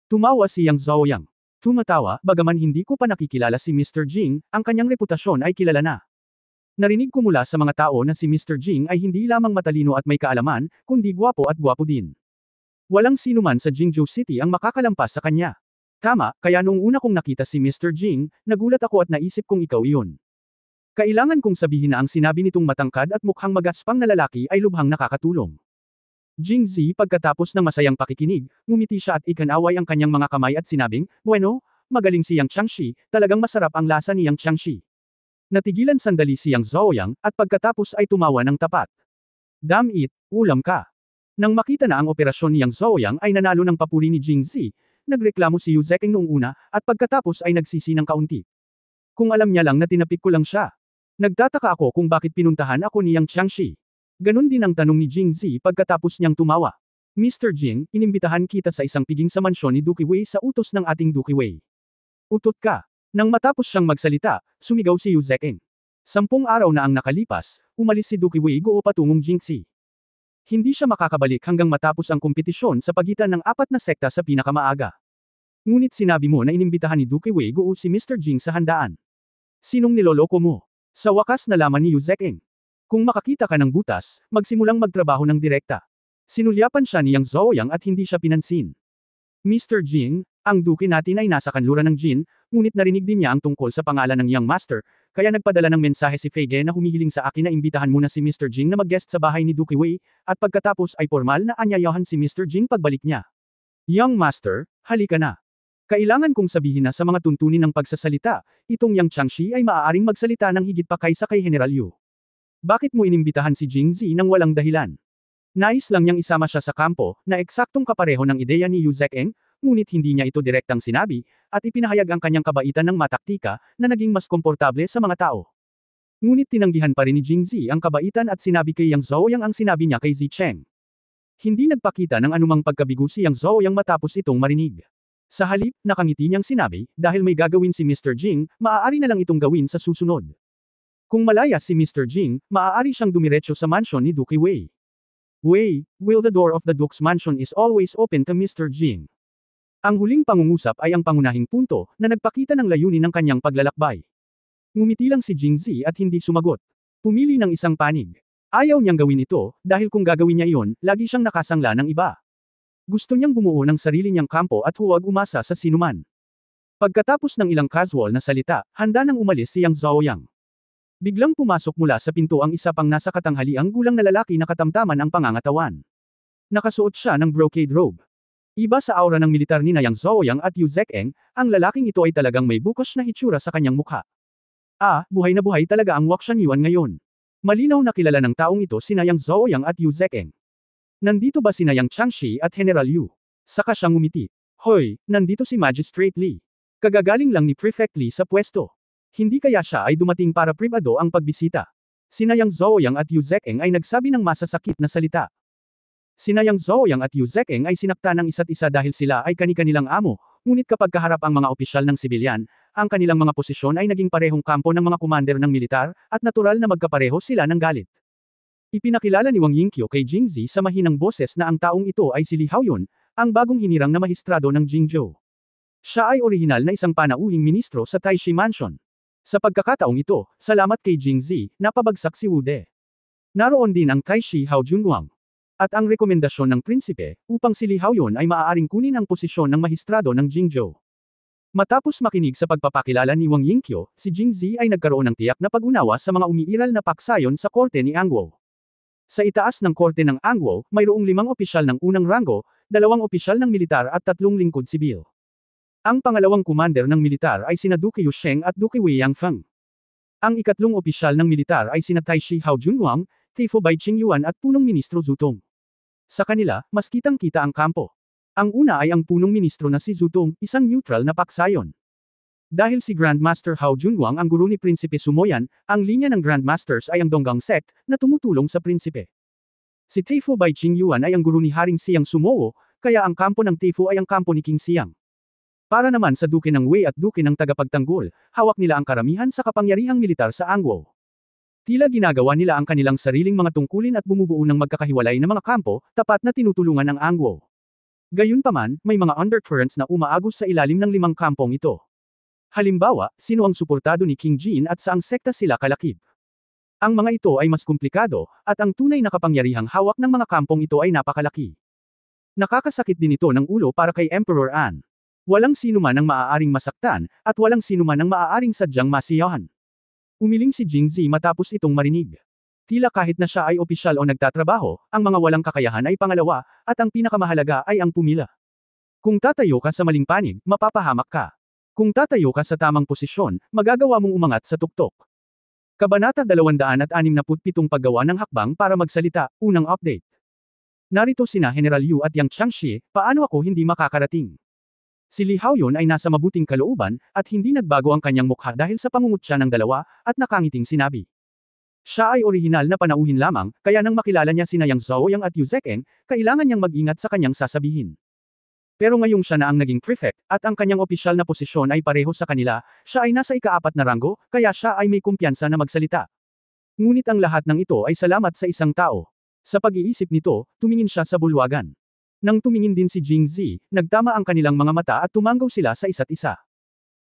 Tumawa si Yang Zhaoyang. Tumatawa, bagaman hindi ko pa nakikilala si Mr. Jing, ang kanyang reputasyon ay kilala na. Narinig ko mula sa mga tao na si Mr. Jing ay hindi lamang matalino at may kaalaman, kundi gwapo at gwapo din. Walang sinuman sa Jingzhou City ang makakalampas sa kanya. Tama, kaya noong una kong nakita si Mr. Jing, nagulat ako at naisip kong ikaw iyon. Kailangan kong sabihin na ang sinabi nitong matangkad at mukhang magaspang na lalaki ay lubhang nakakatulong. Jing Zi pagkatapos ng masayang pakikinig, ngumiti siya at ikanaway ang kanyang mga kamay at sinabing, bueno, magaling si Yang Changxi, talagang masarap ang lasa ni Yang Changxi. Natigilan sandali si Yang Zhaoyang, at pagkatapos ay tumawa ng tapat. Damn it, ulam ka. Nang makita na ang operasyon ni Yang Zhaoyang ay nanalo ng papuri ni Jing Zi, nagreklamo si Yu Zekeng noong una, at pagkatapos ay nagsisi ng kaunti. Kung alam niya lang na tinapik ko lang siya. Nagtataka ako kung bakit pinuntahan ako ni Yang Changxi. Ganon din ang tanong ni Jing Zi pagkatapos niyang tumawa. Mr. Jing, inimbitahan kita sa isang piging sa mansyon ni Duke Wei sa utos ng ating Duke Wei. Utot ka. Nang matapos siyang magsalita, sumigaw si Yu Zekeng. 10 araw na ang nakalipas, umalis si Duke Wei Guo patungong Jingxi. Hindi siya makakabalik hanggang matapos ang kompetisyon sa pagitan ng 4 na sekta sa pinakamaaga. Ngunit sinabi mo na inimbitahan ni Duke Wei Guo si Mr. Jing sa handaan. Sinong niloloko mo? Sa wakas nalaman ni Yu Zekeng. Kung makakita ka ng butas, magsimulang magtrabaho ng direkta. Sinulyapan siya ni Yang Zhaoyang at hindi siya pinansin. Mr. Jing, ang duke natin ay nasa kanluran ng Jin, ngunit narinig din niya ang tungkol sa pangalan ng Young Master, kaya nagpadala ng mensahe si Fei Ge na humihiling sa akin na imbitahan muna si Mr. Jing na mag-guest sa bahay ni Duke Wei, at pagkatapos ay formal na anyayahan si Mr. Jing pagbalik niya. Young Master, halika na. Kailangan kong sabihin na sa mga tuntunin ng pagsasalita, itong Yang Changxi ay maaaring magsalita ng higit pa kaysa kay General Yu. Bakit mo inimbitahan si Jing Zi nang walang dahilan? Nais lang niyang isama siya sa kampo, na eksaktong kapareho ng ideya ni Yu Zekeng, ngunit hindi niya ito direktang sinabi, at ipinahayag ang kanyang kabaitan ng mataktika, na naging mas komportable sa mga tao. Ngunit tinanggihan pa rin ni Jing Zi ang kabaitan at sinabi kay Yang Zhaoyang ang sinabi niya kay Zi Cheng. Hindi nagpakita ng anumang pagkabigo si Yang Zhaoyang matapos itong marinig. Sa halip, nakangiti niyang sinabi, dahil may gagawin si Mr. Jing, maaari na lang itong gawin sa susunod. Kung malaya si Mr. Jing, maaari siyang dumiretso sa mansyon ni Duke Wei. Wei, will the door of the Duke's mansion is always open to Mr. Jing. Ang huling pangungusap ay ang pangunahing punto, na nagpakita ng layunin ng kanyang paglalakbay. Ngumiti lang si Jing Zi at hindi sumagot. Pumili ng isang panig. Ayaw niyang gawin ito, dahil kung gagawin niya iyon, lagi siyang nakasangla ng iba. Gusto niyang bumuo ng sarili niyang kampo at huwag umasa sa sinuman. Pagkatapos ng ilang casual na salita, handa nang umalis si Yang Zhaoyang. Biglang pumasok mula sa pinto ang isa pang nasa katanghaliang gulang na lalaki na katamtaman ang pangangatawan. Nakasuot siya ng brocade robe. Iba sa aura ng militar ni Yang Zhaoyang at Yu Zekeng, ang lalaking ito ay talagang may bukas na hitsura sa kanyang mukha. Buhay na buhay talaga ang Wakshan Yuan ngayon. Malinaw na kilala ng taong ito sina Yang Zhaoyang at Yu Zekeng. Nandito ba sina Yang Changxi at General Yu? Saka siyang ngumiti. Hoy, nandito si Magistrate Li. Kagagaling lang ni Prefect Li sa pwesto. Hindi kaya siya ay dumating para pribado ang pagbisita. Sina Yang Zhaoyang at Yu Zekeng ay nagsabi ng masasakit na salita. Sina Yang Zhaoyang at Yu Zekeng ay sinakta ng isa't isa dahil sila ay kani-kanilang amo, ngunit kapag kaharap ang mga opisyal ng sibilyan, ang kanilang mga posisyon ay naging parehong kampo ng mga commander ng militar, at natural na magkapareho sila ng galit. Ipinakilala ni Wang Yingqiu kay Jing Zi sa mahinang boses na ang taong ito ay si Li Haoyun, ang bagong hinirang na mahistrado ng Jingzhou. Siya ay orihinal na isang panauhing ministro sa Taishi Mansion. Sa pagkakataong ito, salamat kay Jing Zi, napabagsak si Wu De. Naroon din ang Taishi Hao Junwang. At ang rekomendasyon ng prinsipe, upang si Li Haoyun ay maaaring kunin ang posisyon ng mahistrado ng Jingzhou. Matapos makinig sa pagpapakilala ni Wang Yingqiu, si Jing Zi ay nagkaroon ng tiyak na pag-unawa sa mga umiiral na paksayon sa korte ni Angguo. Sa itaas ng korte ng Angguo, mayroong 5 opisyal ng unang ranggo, 2 opisyal ng militar at 3 lingkod sibil. Ang pangalawang commander ng militar ay sina Duke Yu Sheng at Duke Wei Yangfeng. Ang ikatlong opisyal ng militar ay sina Tai Shi Hao Junhuang, Tifo Bai Qingyuan at punong ministro Zhu Tong. Sa kanila, mas kitang-kita ang kampo. Ang una ay ang punong ministro na si Zhu Tong, isang neutral na paksayon. Dahil si Grandmaster Hao Junhuang ang guro ni Prinsipe Sumoyan, ang linya ng Grandmasters ay ang Donggang sect, na tumutulong sa prinsipe. Si Tifo Bai Qingyuan ay ang guro ni Haring Siang Sumowo, kaya ang kampo ng Tifo ay ang kampo ni King Siang. Para naman sa Duke ng Wei at Duke ng tagapagtanggol, hawak nila ang karamihan sa kapangyarihang militar sa Angguo. Tila ginagawa nila ang kanilang sariling mga tungkulin at bumubuo ng magkakahiwalay na mga kampo, tapat na tinutulungan ng Angguo. Gayunpaman, may mga undercurrents na umaagos sa ilalim ng 5 kampong ito. Halimbawa, sino ang suportado ni King Jin at saang sekta sila kalakip. Ang mga ito ay mas komplikado, at ang tunay na kapangyarihang hawak ng mga kampong ito ay napakalaki. Nakakasakit din ito ng ulo para kay Emperor An. Walang sino man ang maaaring masaktan, at walang sino man ang maaaring sadyang masiyahan. Umiling si Jing Zi matapos itong marinig. Tila kahit na siya ay opisyal o nagtatrabaho, ang mga walang kakayahan ay pangalawa, at ang pinakamahalaga ay ang pumila. Kung tatayo ka sa maling panig, mapapahamak ka. Kung tatayo ka sa tamang posisyon, magagawa mong umangat sa tuktok. Kabanata 267 Paggawa ng hakbang para magsalita, unang update. Narito sina General Yu at Yang Changxie, paano ako hindi makakarating? Si Li Haoyun ay nasa mabuting kalooban, at hindi nagbago ang kanyang mukha dahil sa pangungutya ng dalawa, at nakangiting sinabi. Siya ay orihinal na panauhin lamang, kaya nang makilala niya sina Yang Zhaoyang at Yu Zekeng, kailangan niyang mag-ingat sa kanyang sasabihin. Pero ngayong siya na ang naging prefect, at ang kanyang opisyal na posisyon ay pareho sa kanila, siya ay nasa ika-4 na ranggo, kaya siya ay may kumpiyansa na magsalita. Ngunit ang lahat ng ito ay salamat sa isang tao. Sa pag-iisip nito, tumingin siya sa bulwagan. Nang tumingin din si Jing Zi, nagtama ang kanilang mga mata at tumanggaw sila sa isa't isa.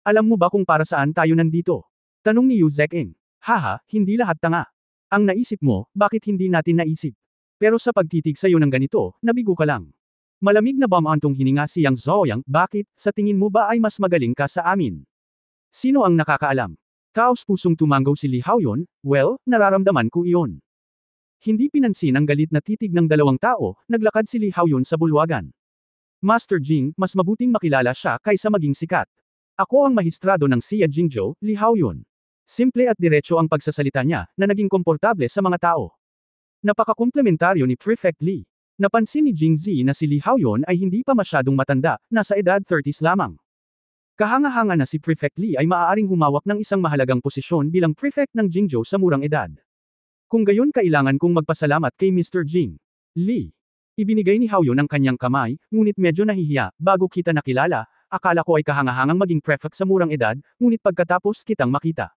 Alam mo ba kung para saan tayo nandito? Tanong ni Yu Zekeng. Haha, hindi lahat tanga. Ang naisip mo, bakit hindi natin naisip? Pero sa pagtitig sa'yo ng ganito, nabigo ka lang. Malamig na bamantong hininga si Yang Zhaoyang, bakit, sa tingin mo ba ay mas magaling ka sa amin? Sino ang nakakaalam? Taos pusong tumanggaw si Li Haoyun, well, nararamdaman ko iyon. Hindi pinansin ang galit na titig ng dalawang tao, naglakad si Li Haoyun sa bulwagan. Master Jing, mas mabuting makilala siya kaysa maging sikat. Ako ang mahistrado ng Xia Jingzhou, Li Haoyun. Simple at diretso ang pagsasalita niya, na naging komportable sa mga tao. Napaka-komplementaryo ni Prefect Li. Napansin ni Jing Zi na si Li Haoyun ay hindi pa masyadong matanda, nasa edad 30s lamang. Kahanga-hanga na si Prefect Li ay maaaring humawak ng isang mahalagang posisyon bilang Prefect ng Jingzhou sa murang edad. Kung gayon kailangan kong magpasalamat kay Mr. Jing. Li. Ibinigay ni Haoyun ang kanyang kamay, ngunit medyo nahihiya, bago kita nakilala, akala ko ay kahangahangang maging prefect sa murang edad, ngunit pagkatapos kitang makita.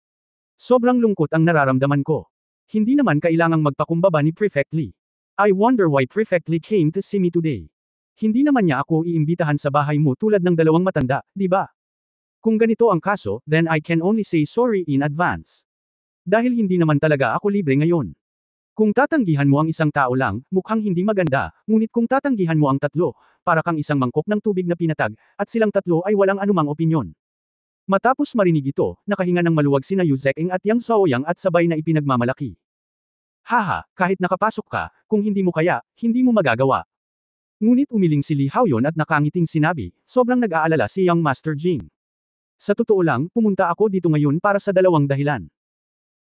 Sobrang lungkot ang nararamdaman ko. Hindi naman kailangang magpakumbaba ni Prefect Li. I wonder why Prefect Li came to see me today. Hindi naman niya ako iimbitahan sa bahay mo tulad ng dalawang matanda, di ba? Kung ganito ang kaso, then I can only say sorry in advance. Dahil hindi naman talaga ako libre ngayon. Kung tatanggihan mo ang isang tao lang, mukhang hindi maganda, ngunit kung tatanggihan mo ang tatlo, para kang isang mangkok ng tubig na pinatag, at silang tatlo ay walang anumang opinyon. Matapos marinig ito, nakahinga ng maluwag sina Yu Zekeng at Yang Zhaoyang at sabay na ipinagmamalaki. Haha, kahit nakapasok ka, kung hindi mo kaya, hindi mo magagawa. Ngunit umiling si Li Haoyun at nakangiting sinabi, sobrang nag-aalala si Young Master Jing. Sa totoo lang, pumunta ako dito ngayon para sa dalawang dahilan.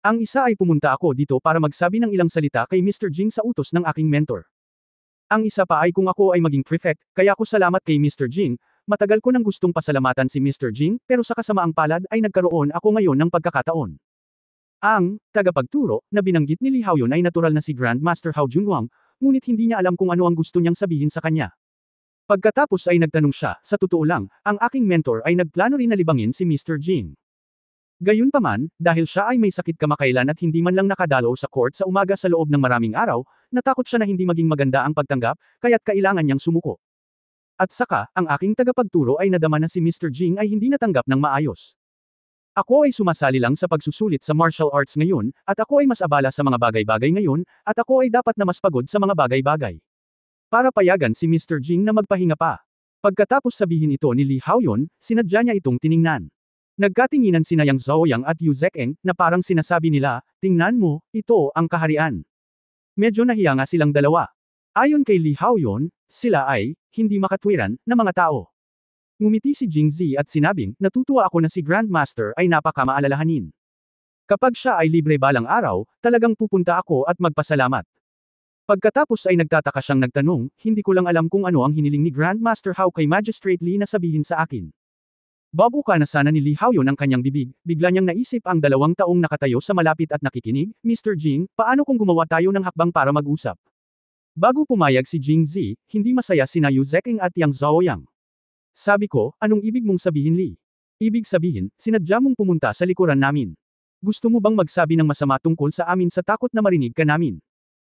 Ang isa ay pumunta ako dito para magsabi ng ilang salita kay Mr. Jing sa utos ng aking mentor. Ang isa pa ay kung ako ay maging prefect, kaya ko salamat kay Mr. Jing. Matagal ko nang gustong pasalamatan si Mr. Jing, pero sa kasamaang palad ay nagkaroon ako ngayon ng pagkakataon. Ang tagapagturo na binanggit ni Li Haoyun ay natural na si Grandmaster Hao Junhuang, ngunit hindi niya alam kung ano ang gusto niyang sabihin sa kanya. Pagkatapos ay nagtanong siya, sa totoo lang, ang aking mentor ay nagplano rin na libangin si Mr. Jing. Gayunpaman, dahil siya ay may sakit kamakailan at hindi man lang nakadalo sa court sa umaga sa loob ng maraming araw, natakot siya na hindi maging maganda ang pagtanggap, kaya't kailangan niyang sumuko. At saka, ang aking tagapagturo ay nadama na si Mr. Jing ay hindi natanggap ng maayos. Ako ay sumasali lang sa pagsusulit sa martial arts ngayon, at ako ay mas abala sa mga bagay-bagay ngayon, at ako ay dapat na mas pagod sa mga bagay-bagay. Para payagan si Mr. Jing na magpahinga pa. Pagkatapos sabihin ito ni Li Haoyun, sinadya niya itong tiningnan. Nagkatinginan sina Yang Zhaoyang at Yu Zekeng, na parang sinasabi nila, tingnan mo, ito ang kaharian. Medyo nahiya nga silang dalawa. Ayon kay Li Haoyun, sila ay, hindi makatwiran, na mga tao. Ngumiti si Jingzi at sinabing, natutuwa ako na si Grandmaster ay napakamaalalahanin. Kapag siya ay libre balang araw, talagang pupunta ako at magpasalamat. Pagkatapos ay nagtataka siyang nagtanong, hindi ko lang alam kung ano ang hiniling ni Grandmaster Hao kay Magistrate Li na sabihin sa akin. Babuka na sana ni Li Haoyun ang kanyang bibig, bigla niyang naisip ang 2 taong nakatayo sa malapit at nakikinig, Mr. Jing, paano kung gumawa tayo ng hakbang para mag-usap? Bago pumayag si Jingzi, hindi masaya sina Yu Zekeng at Yang Zhaoyang. Sabi ko, anong ibig mong sabihin Li? Ibig sabihin, sinadya mong pumunta sa likuran namin. Gusto mo bang magsabi ng masama tungkol sa amin sa takot na marinig ka namin?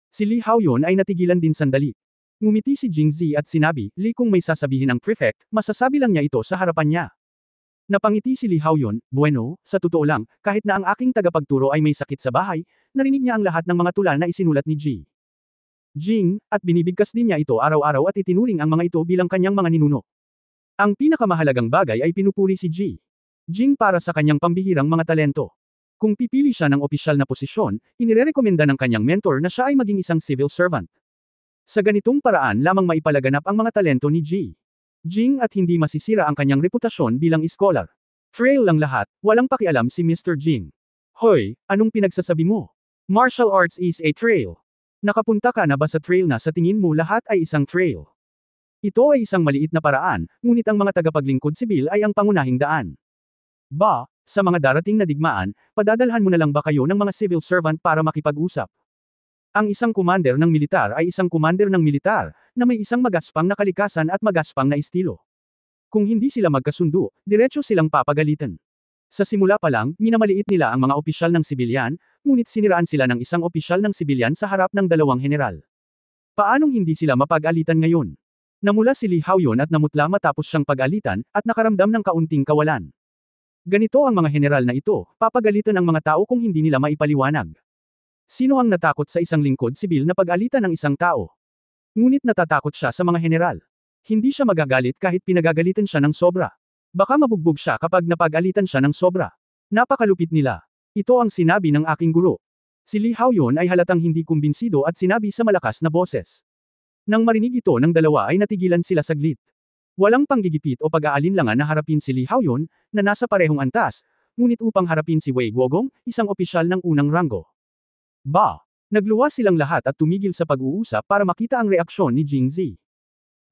Si Li Haoyun ay natigilan din sandali. Ngumiti si Jingzi at sinabi, Li kung may sasabihin ang prefect, masasabi lang niya ito sa harapan niya. Napangiti si Li Haoyun, bueno, sa totoo lang, kahit na ang aking tagapagturo ay may sakit sa bahay, narinig niya ang lahat ng mga tula na isinulat ni Jing, at binibigkas din niya ito araw-araw at itinuring ang mga ito bilang kanyang mga ninuno. Ang pinakamahalagang bagay ay pinupuri si Jing para sa kanyang pambihirang mga talento. Kung pipili siya ng opisyal na posisyon, inirerekomenda ng kanyang mentor na siya ay maging isang civil servant. Sa ganitong paraan lamang maipalaganap ang mga talento ni Jing at hindi masisira ang kanyang reputasyon bilang iskolar. Trail lang lahat, walang pakialam si Mr. Jing. Hoy, anong pinagsasabi mo? Martial arts is a trail. Nakapunta ka na ba sa trail na sa tingin mo lahat ay isang trail? Ito ay isang maliit na paraan, ngunit ang mga tagapaglingkod sibil ay ang pangunahing daan. Sa mga darating na digmaan, padadalhan mo na lang ba kayo ng mga civil servant para makipag-usap? Ang isang commander ng militar ay isang commander ng militar, na may isang magaspang na kalikasan at magaspang na estilo. Kung hindi sila magkasundo, diretso silang papagalitan. Sa simula pa lang, minamaliit nila ang mga opisyal ng sibilyan, ngunit siniraan sila ng isang opisyal ng sibilyan sa harap ng 2 general. Paanong hindi sila mapag-alitan ngayon? Namula si Li Haoyun at namutla matapos siyang pag-alitan, at nakaramdam ng kaunting kawalan. Ganito ang mga general na ito, papagalitan ang mga tao kung hindi nila maipaliwanag. Sino ang natakot sa isang lingkod sibil na pag-alitan ng isang tao? Ngunit natatakot siya sa mga general. Hindi siya magagalit kahit pinagagalitan siya ng sobra. Baka mabugbog siya kapag napag-alitan siya ng sobra. Napakalupit nila. Ito ang sinabi ng aking guro. Si Li Haoyun ay halatang hindi kumbinsido at sinabi sa malakas na boses. Nang marinig ito ng dalawa ay natigilan sila saglit. Walang panggigipit o pag-aalinlangan na harapin si Li Haoyun, na nasa parehong antas, ngunit upang harapin si Wei Guogong, isang opisyal ng unang ranggo. Nagluwas silang lahat at tumigil sa pag-uusap para makita ang reaksyon ni Jingzi.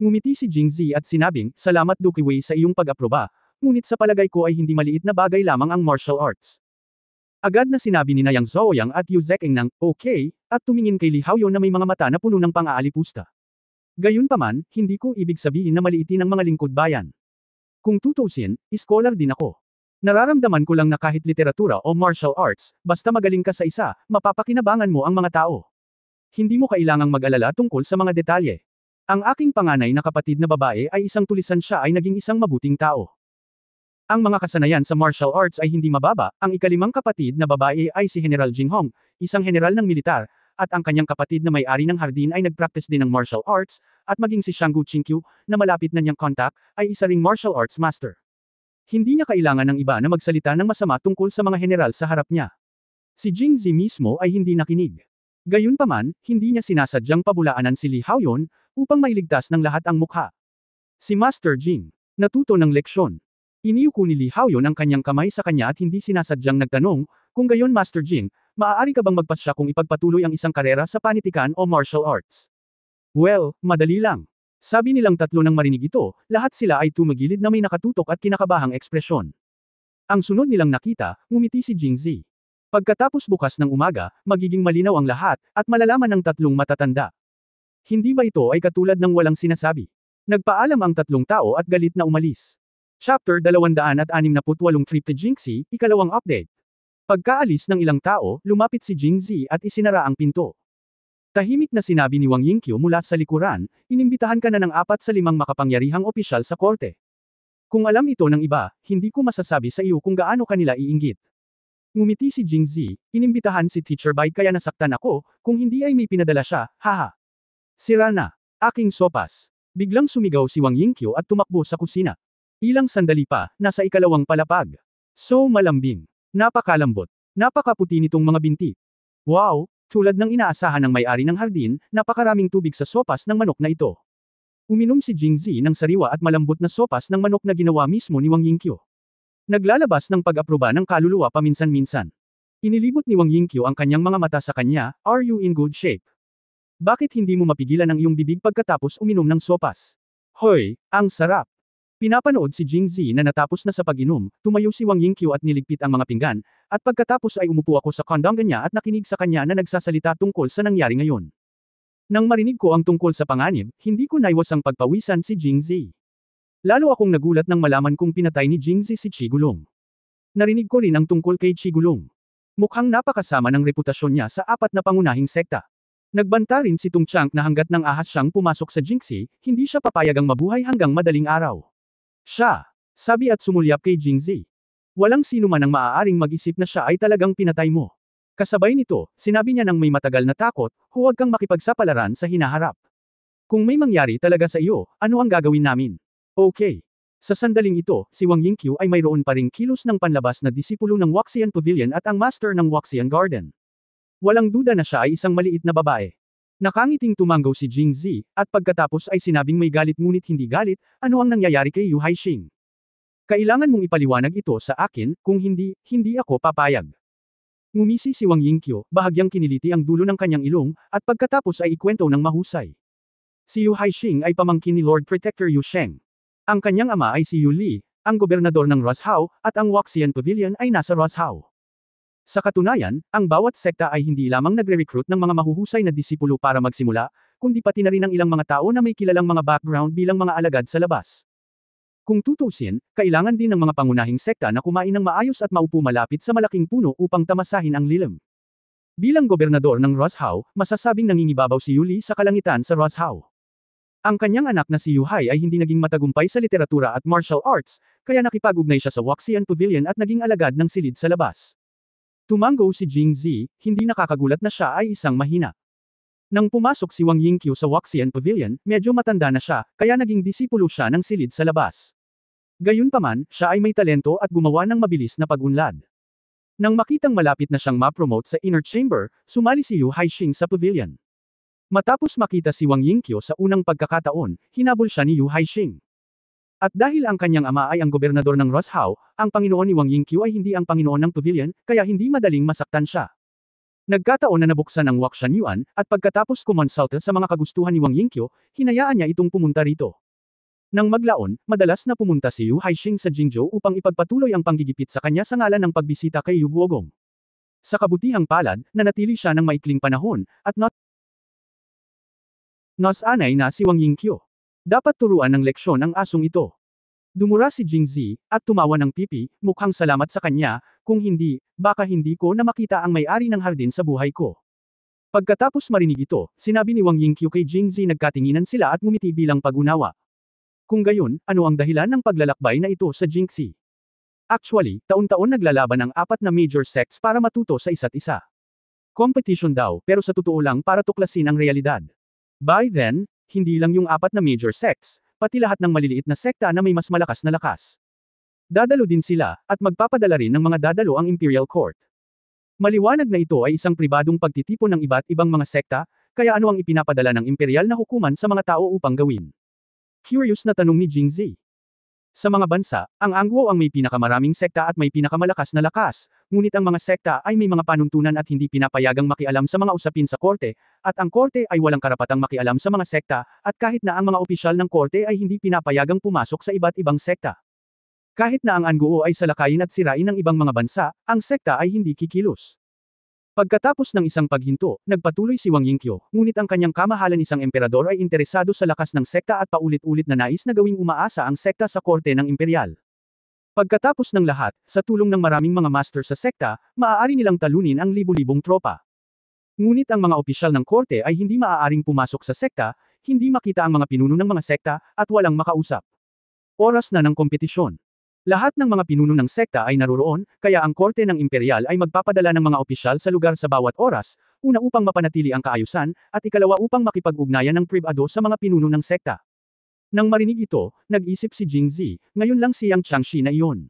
Ngumiti si Jingzi at sinabing, salamat Duki Wei sa iyong pag-aproba, ngunit sa palagay ko ay hindi maliit na bagay lamang ang martial arts. Agad na sinabi ni Yang Zhaoyang at Yu Zekeng ng, okay, at tumingin kay Li Haoyun na may mga mata na puno ng pang-aalipusta. Gayunpaman, hindi ko ibig sabihin na maliitin ang mga lingkod bayan. Kung tutusin, iskolar din ako. Nararamdaman ko lang na kahit literatura o martial arts, basta magaling ka sa isa, mapapakinabangan mo ang mga tao. Hindi mo kailangang mag-alala tungkol sa mga detalye. Ang aking panganay na kapatid na babae ay isang tulisan, siya ay naging isang mabuting tao. Ang mga kasanayan sa martial arts ay hindi mababa, ang ikalimang kapatid na babae ay si General Jing Hong, isang general ng militar, at ang kanyang kapatid na may-ari ng hardin ay nag-practice din ng martial arts, at maging si Shanggu Qingqiu, na malapit na niyang contact, ay isa ring martial arts master. Hindi niya kailangan ng iba na magsalita ng masama tungkol sa mga general sa harap niya. Si Jingzi mismo ay hindi nakinig. Gayunpaman, hindi niya sinasadyang pabulaanan si Li Haoyun, upang mailigtas ng lahat ang mukha. Si Master Jing, natuto ng leksyon. Iniyuko ni Li Haoyun ang kanyang kamay sa kanya at hindi sinasadyang nagtanong, kung gayon Master Jing, maaari ka bang magpasya kung ipagpatuloy ang isang karera sa panitikan o martial arts? Well, madali lang. Sabi nilang tatlo nang marinig ito, lahat sila ay tumagilid na may nakatutok at kinakabahang ekspresyon. Ang sunod nilang nakita, ngumiti si Jingzi. Pagkatapos bukas ng umaga, magiging malinaw ang lahat, at malalaman ng tatlong matatanda. Hindi ba ito ay katulad ng walang sinasabi? Nagpaalam ang tatlong tao at galit na umalis. Chapter 268 Trip to Jingxi, ikalawang update. Pagkaalis ng ilang tao, lumapit si Jingzi at isinara ang pinto. Tahimik na sinabi ni Wang Yingqiu mula sa likuran, inimbitahan ka na ng 4 sa 5 makapangyarihang opisyal sa korte. Kung alam ito ng iba, hindi ko masasabi sa iyo kung gaano kanila iinggit. Ngumiti si Jingzi, inimbitahan si Teacher Bai kaya nasaktan ako, kung hindi ay may pinadala siya, haha. Sira na. Aking sopas. Biglang sumigaw si Wang Yingqiu at tumakbo sa kusina. Ilang sandali pa, nasa ikalawang palapag. So malambing. Napakalambot. Napakaputi nitong mga binti. Wow, tulad ng inaasahan ng may-ari ng hardin, napakaraming tubig sa sopas ng manok na ito. Uminom si Jingzi ng sariwa at malambot na sopas ng manok na ginawa mismo ni Wang Yingqiu. Naglalabas ng pag-aproba ng kaluluwa paminsan-minsan. Inilibot ni Wang Yingqiu ang kanyang mga mata sa kanya, "Are you in good shape? Bakit hindi mo mapigilan ang iyong bibig pagkatapos uminom ng sopas? Hoy, ang sarap!" Pinapanood si Jingzi na natapos na sa pag-inom, tumayo si Wang Yingqiu at niligpit ang mga pinggan, at pagkatapos ay umupo ako sa kandangga niya at nakinig sa kanya na nagsasalita tungkol sa nangyari ngayon. Nang marinig ko ang tungkol sa panganib, hindi ko naiwasang pagpawisan si Jingzi. Lalo akong nagulat nang malaman kong pinatay ni Jingzi si Chigulong. Narinig ko rin ang tungkol kay Chigulong. Mukhang napakasama ng reputasyon niya sa apat na pangunahing sekta. Nagbanta rin si Tung Chang na hanggat nang ahas siyang pumasok sa Jingxi, hindi siya papayagang mabuhay hanggang madaling araw. Siya, sabi at sumulyap kay Jingzi. Walang sino man ang maaaring mag-isip na siya ay talagang pinatay mo. Kasabay nito, sinabi niya nang may matagal na takot, huwag kang makipagsapalaran sa hinaharap. Kung may mangyari talaga sa iyo, ano ang gagawin namin? Okay. Sa sandaling ito, si Wang Yingqiu ay mayroon pa ring kilos ng panlabas na disipulo ng Waxian Pavilion at ang master ng Waxian Garden. Walang duda na siya ay isang maliit na babae. Nakangiting tumanggaw si Jingzi, at pagkatapos ay sinabing may galit ngunit hindi galit, ano ang nangyayari kay Yu Haixing? Kailangan mong ipaliwanag ito sa akin, kung hindi, hindi ako papayag. Ngumisi si Wang Yingqiu, bahagyang kiniliti ang dulo ng kanyang ilong, at pagkatapos ay ikwento ng mahusay. Si Yu Haixing ay pamangkin ni Lord Protector Yu Sheng. Ang kanyang ama ay si Yu Li, ang gobernador ng Roshao, at ang Waxian Pavilion ay nasa Roshao. Sa katunayan, ang bawat sekta ay hindi lamang nagre-recruit ng mga mahuhusay na disipulo para magsimula, kundi pati na rin ang ilang mga tao na may kilalang mga background bilang mga alagad sa labas. Kung tutusin, kailangan din ng mga pangunahing sekta na kumain ng maayos at maupo malapit sa malaking puno upang tamasahin ang lilim. Bilang gobernador ng Roshao, masasabing nangingibabaw si Yu Li sa kalangitan sa Roshao. Ang kanyang anak na si Yu Hai ay hindi naging matagumpay sa literatura at martial arts, kaya nakipag-ugnay siya sa Waxian Pavilion at naging alagad ng silid sa labas. Tumanggo si Jingzi, hindi nakakagulat na siya ay isang mahina. Nang pumasok si Wang Yingqiu sa Waxian Pavilion, medyo matanda na siya, kaya naging disipulo siya ng silid sa labas. Gayunpaman, siya ay may talento at gumawa ng mabilis na pag-unlad. Nang makitang malapit na siyang ma-promote sa inner chamber, sumali si Yu Haixing sa pavilion. Matapos makita si Wang Yingqiu sa unang pagkakataon, hinabol siya ni Yu Haixing. At dahil ang kanyang ama ay ang gobernador ng Roshao, ang Panginoon ni Wang Yingqiu ay hindi ang Panginoon ng pavilion, kaya hindi madaling masaktan siya. Nagkataon na nabuksan ang Waxian Yuan, at pagkatapos kumonsulta sa mga kagustuhan ni Wang Yingqiu, hinayaan niya itong pumunta rito. Nang maglaon, madalas na pumunta si Yu Haixing sa Jingzhou upang ipagpatuloy ang panggigipit sa kanya sa ngalan ng pagbisita kay Yu Guogong. Sa kabutihang palad, nanatili siya ng maikling panahon, at nasanay na si Wang Yingqiu. Dapat turuan ng leksyon ang asong ito. Dumura si Jingzi, at tumawa ng pipi, mukhang salamat sa kanya, kung hindi, baka hindi ko na makita ang may-ari ng hardin sa buhay ko. Pagkatapos marinig ito, sinabi ni Wang Yingqiu kay Jingzi nagkatinginan sila at ngumiti bilang pag-unawa. Kung gayon, ano ang dahilan ng paglalakbay na ito sa Jingxi? Actually, taon-taon naglalaban ang apat na major sects para matuto sa isa't isa. Competition daw, pero sa totoo lang para tuklasin ang realidad. By then, hindi lang yung apat na major sects, pati lahat ng maliliit na sekta na may mas malakas na lakas. Dadalo din sila, at magpapadala rin ng mga dadalo ang Imperial Court. Maliwanag na ito ay isang pribadong pagtitipon ng iba't ibang mga sekta, kaya ano ang ipinapadala ng imperial na hukuman sa mga tao upang gawin? Curious na tanong ni Jingzi. Sa mga bansa, ang Angguo ang may pinakamaraming sekta at may pinakamalakas na lakas, ngunit ang mga sekta ay may mga panuntunan at hindi pinapayagang makialam sa mga usapin sa korte, at ang korte ay walang karapatang makialam sa mga sekta, at kahit na ang mga opisyal ng korte ay hindi pinapayagang pumasok sa iba't ibang sekta. Kahit na ang Angguo ay salakayin at sirain ng ibang mga bansa, ang sekta ay hindi kikilos. Pagkatapos ng isang paghinto, nagpatuloy si Wang Yingqiu, ngunit ang kanyang kamahalan isang emperador ay interesado sa lakas ng sekta at paulit-ulit na nais na gawing umaasa ang sekta sa korte ng imperial. Pagkatapos ng lahat, sa tulong ng maraming mga master sa sekta, maaari nilang talunin ang libu-libong tropa. Ngunit ang mga opisyal ng korte ay hindi maaaring pumasok sa sekta, hindi makita ang mga pinuno ng mga sekta, at walang makausap. Oras na ng kompetisyon. Lahat ng mga pinuno ng sekta ay naroroon, kaya ang korte ng imperial ay magpapadala ng mga opisyal sa lugar sa bawat oras, una upang mapanatili ang kaayusan, at ikalawa upang makipag-ugnayan ng pribado sa mga pinuno ng sekta. Nang marinig ito, nag-isip si Jingzi, ngayon lang si Yang Changshi na iyon.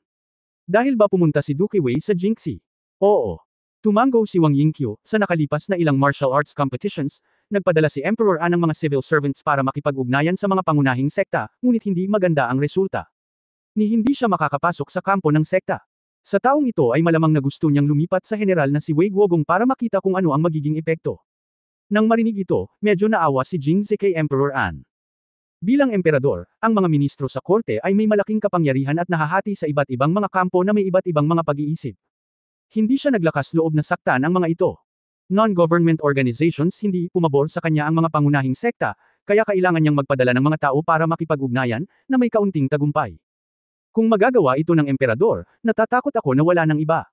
Dahil ba pumunta si Duke Wei sa Jingxi? Oo. Tumango si Wang Yingqiu, sa nakalipas na ilang martial arts competitions, nagpadala si Emperor An ng mga civil servants para makipag-ugnayan sa mga pangunahing sekta, ngunit hindi maganda ang resulta. Ni hindi siya makakapasok sa kampo ng sekta. Sa taong ito ay malamang na gusto niyang lumipat sa general na si Wei Guogong para makita kung ano ang magiging epekto. Nang marinig ito, medyo naawa si Jingzi kay Emperor An. Bilang emperador, ang mga ministro sa korte ay may malaking kapangyarihan at nahahati sa iba't ibang mga kampo na may iba't ibang mga pag-iisip. Hindi siya naglakas loob na saktan ang mga ito. Non-government organizations hindi pumabor sa kanya ang mga pangunahing sekta, kaya kailangan niyang magpadala ng mga tao para makipag-ugnayan, na may kaunting tagumpay. Kung magagawa ito ng emperador, natatakot ako na wala ng iba.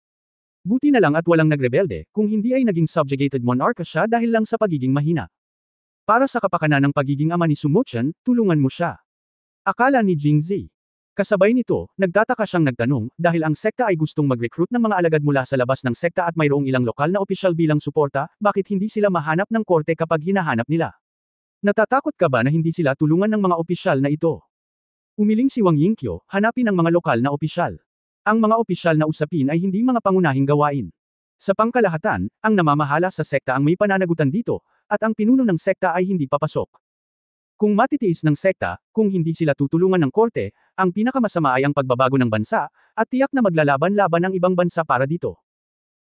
Buti na lang at walang nagrebelde, kung hindi ay naging subjugated monarch siya dahil lang sa pagiging mahina. Para sa kapakanan ng pagiging ama ni Sumuchen, tulungan mo siya. Akala ni Jingzi. Kasabay nito, nagtataka siyang nagtanong, dahil ang sekta ay gustong mag-recruit ng mga alagad mula sa labas ng sekta at mayroong ilang lokal na opisyal bilang suporta, bakit hindi sila mahanap ng korte kapag hinahanap nila? Natatakot ka ba na hindi sila tulungan ng mga opisyal na ito? Umiling si Wang Yingqiu, hanapin ang mga lokal na opisyal. Ang mga opisyal na usapin ay hindi mga pangunahing gawain. Sa pangkalahatan, ang namamahala sa sekta ang may pananagutan dito, at ang pinuno ng sekta ay hindi papasok. Kung matitiis ng sekta, kung hindi sila tutulungan ng korte, ang pinakamasama ay ang pagbabago ng bansa, at tiyak na maglalaban-laban ang ibang bansa para dito.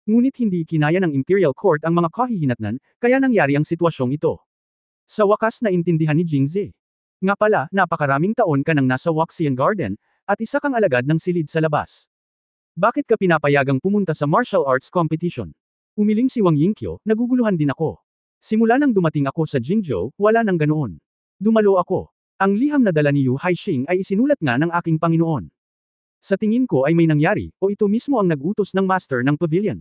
Ngunit hindi kinaya ng Imperial Court ang mga kahihinatnan, kaya nangyari ang sitwasyong ito. Sa wakas naintindihan ni Jingzi. Nga pala, napakaraming taon ka nang nasa Waxian Garden, at isa kang alagad ng silid sa labas. Bakit ka pinapayagang pumunta sa martial arts competition? Umiling si Wang Yingqiu, naguguluhan din ako. Simula nang dumating ako sa Jingzhou, wala nang ganoon. Dumalo ako. Ang liham na dala ni Yu Haixing ay isinulat nga ng aking Panginoon. Sa tingin ko ay may nangyari, o ito mismo ang nag-utos ng master ng pavilion.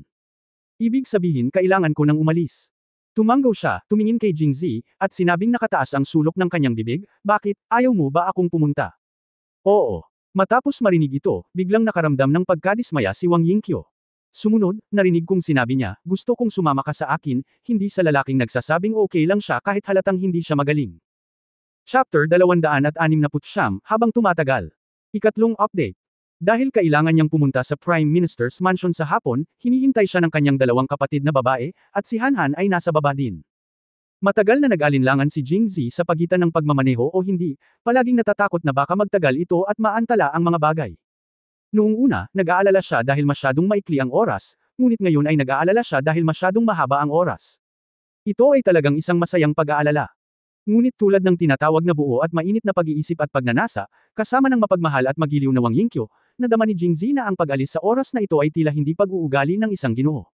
Ibig sabihin kailangan ko nang umalis. Tumango siya, tumingin kay Jingzi, at sinabing nakataas ang sulok ng kanyang bibig, bakit, ayaw mo ba akong pumunta? Oo. Matapos marinig ito, biglang nakaramdam ng pagkadismaya si Wang Yingqiu. Sumunod, narinig kong sinabi niya, gusto kong sumama ka sa akin, hindi sa lalaking nagsasabing okay lang siya kahit halatang hindi siya magaling. Chapter 269, habang tumatagal. Ikatlong update. Dahil kailangan niyang pumunta sa Prime Minister's Mansion sa hapon, hinihintay siya ng kanyang dalawang kapatid na babae, at si Hanhan ay nasa baba din. Matagal na nag-alinlangan si Jingzi sa pagitan ng pagmamaneho o hindi, palaging natatakot na baka magtagal ito at maantala ang mga bagay. Noong una, nag-aalala siya dahil masyadong maikli ang oras, ngunit ngayon ay nag-aalala siya dahil masyadong mahaba ang oras. Ito ay talagang isang masayang pag-aalala. Ngunit tulad ng tinatawag na buo at mainit na pag-iisip at pagnanasa, kasama ng mapagmahal at magiliw na Wang Yingqiu, nadama ni Jingzi na ang pag-alis sa oras na ito ay tila hindi pag-uugali ng isang ginoo.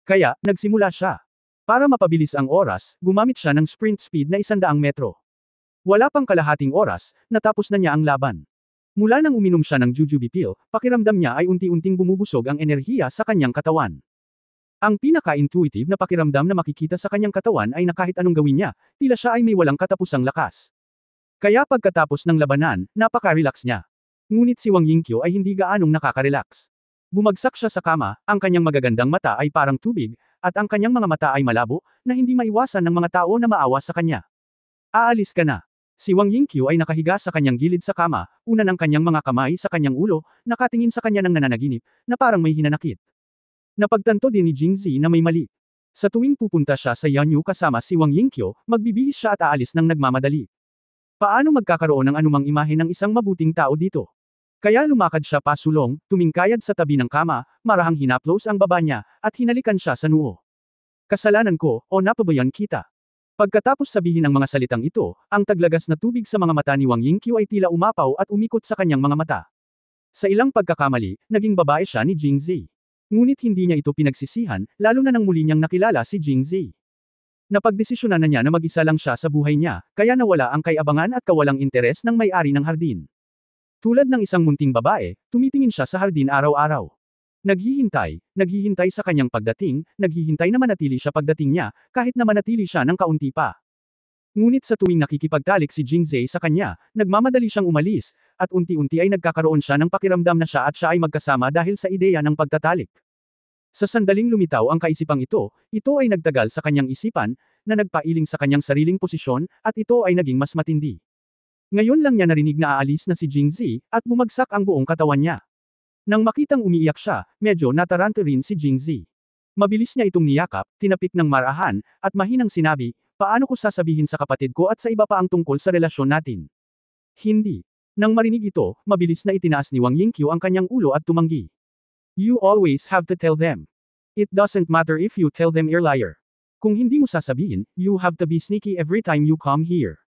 Kaya, nagsimula siya. Para mapabilis ang oras, gumamit siya ng sprint speed na 100 metro. Wala pang kalahating oras, natapos na niya ang laban. Mula nang uminom siya ng jujube pill, pakiramdam niya ay unti-unting bumubusog ang enerhiya sa kanyang katawan. Ang pinaka-intuitive na pakiramdam na makikita sa kanyang katawan ay na kahit anong gawin niya, tila siya ay may walang katapusang lakas. Kaya pagkatapos ng labanan, napaka-relax niya. Ngunit si Wang Yingqiu ay hindi gaanong nakaka-relax. Bumagsak siya sa kama, ang kanyang magagandang mata ay parang tubig, at ang kanyang mga mata ay malabo, na hindi maiwasan ng mga tao na maawa sa kanya. Aalis ka na. Si Wang Yingqiu ay nakahiga sa kanyang gilid sa kama, una ng kanyang mga kamay sa kanyang ulo, nakatingin sa kanya ng nananaginip, na parang may hinanakit. Napagtanto din ni Jingzi na may mali. Sa tuwing pupunta siya sa Yanyu kasama si Wang Yingqiu, magbibihis siya at aalis ng nagmamadali. Paano magkakaroon ng anumang imahe ng isang mabuting tao dito? Kaya lumakad siya pasulong, tumingkayad sa tabi ng kama, marahang hinaplos ang baba niya, at hinalikan siya sa noo. Kasalanan ko, o napabayan kita. Pagkatapos sabihin ang mga salitang ito, ang taglagas na tubig sa mga mata ni Wang Yingqiu ay tila umapaw at umikot sa kanyang mga mata. Sa ilang pagkakamali, naging babae siya ni Jingzi. Ngunit hindi niya ito pinagsisihan, lalo na nang muli niyang nakilala si Jingzi. Napagdesisyonan na niya na mag-isa lang siya sa buhay niya, kaya nawala ang kayabangan at kawalang interes ng may-ari ng hardin. Tulad ng isang munting babae, tumitingin siya sa hardin araw-araw. Naghihintay sa kanyang pagdating, naghihintay na manatili siya pagdating niya, kahit na manatili siya ng kaunti pa. Ngunit sa tuwing nakikipagtalik si Jingzi sa kanya, nagmamadali siyang umalis, at unti-unti ay nagkakaroon siya ng pakiramdam na siya at siya ay magkasama dahil sa ideya ng pagtatalik. Sa sandaling lumitaw ang kaisipang ito ay nagtagal sa kanyang isipan, na nagpailing sa kanyang sariling posisyon, at ito ay naging mas matindi. Ngayon lang niya narinig na aalis na si Jingzi, at bumagsak ang buong katawan niya. Nang makitang umiiyak siya, medyo nataranta rin si Jingzi. Mabilis niya itong niyakap, tinapik ng marahan, at mahinang sinabi, paano ko sasabihin sa kapatid ko at sa iba pa ang tungkol sa relasyon natin? Hindi. Nang marinig ito, mabilis na itinaas ni Wang Yingqiu ang kanyang ulo at tumanggi. You always have to tell them. It doesn't matter if you tell them you're liar. Kung hindi mo sasabihin, you have to be sneaky every time you come here.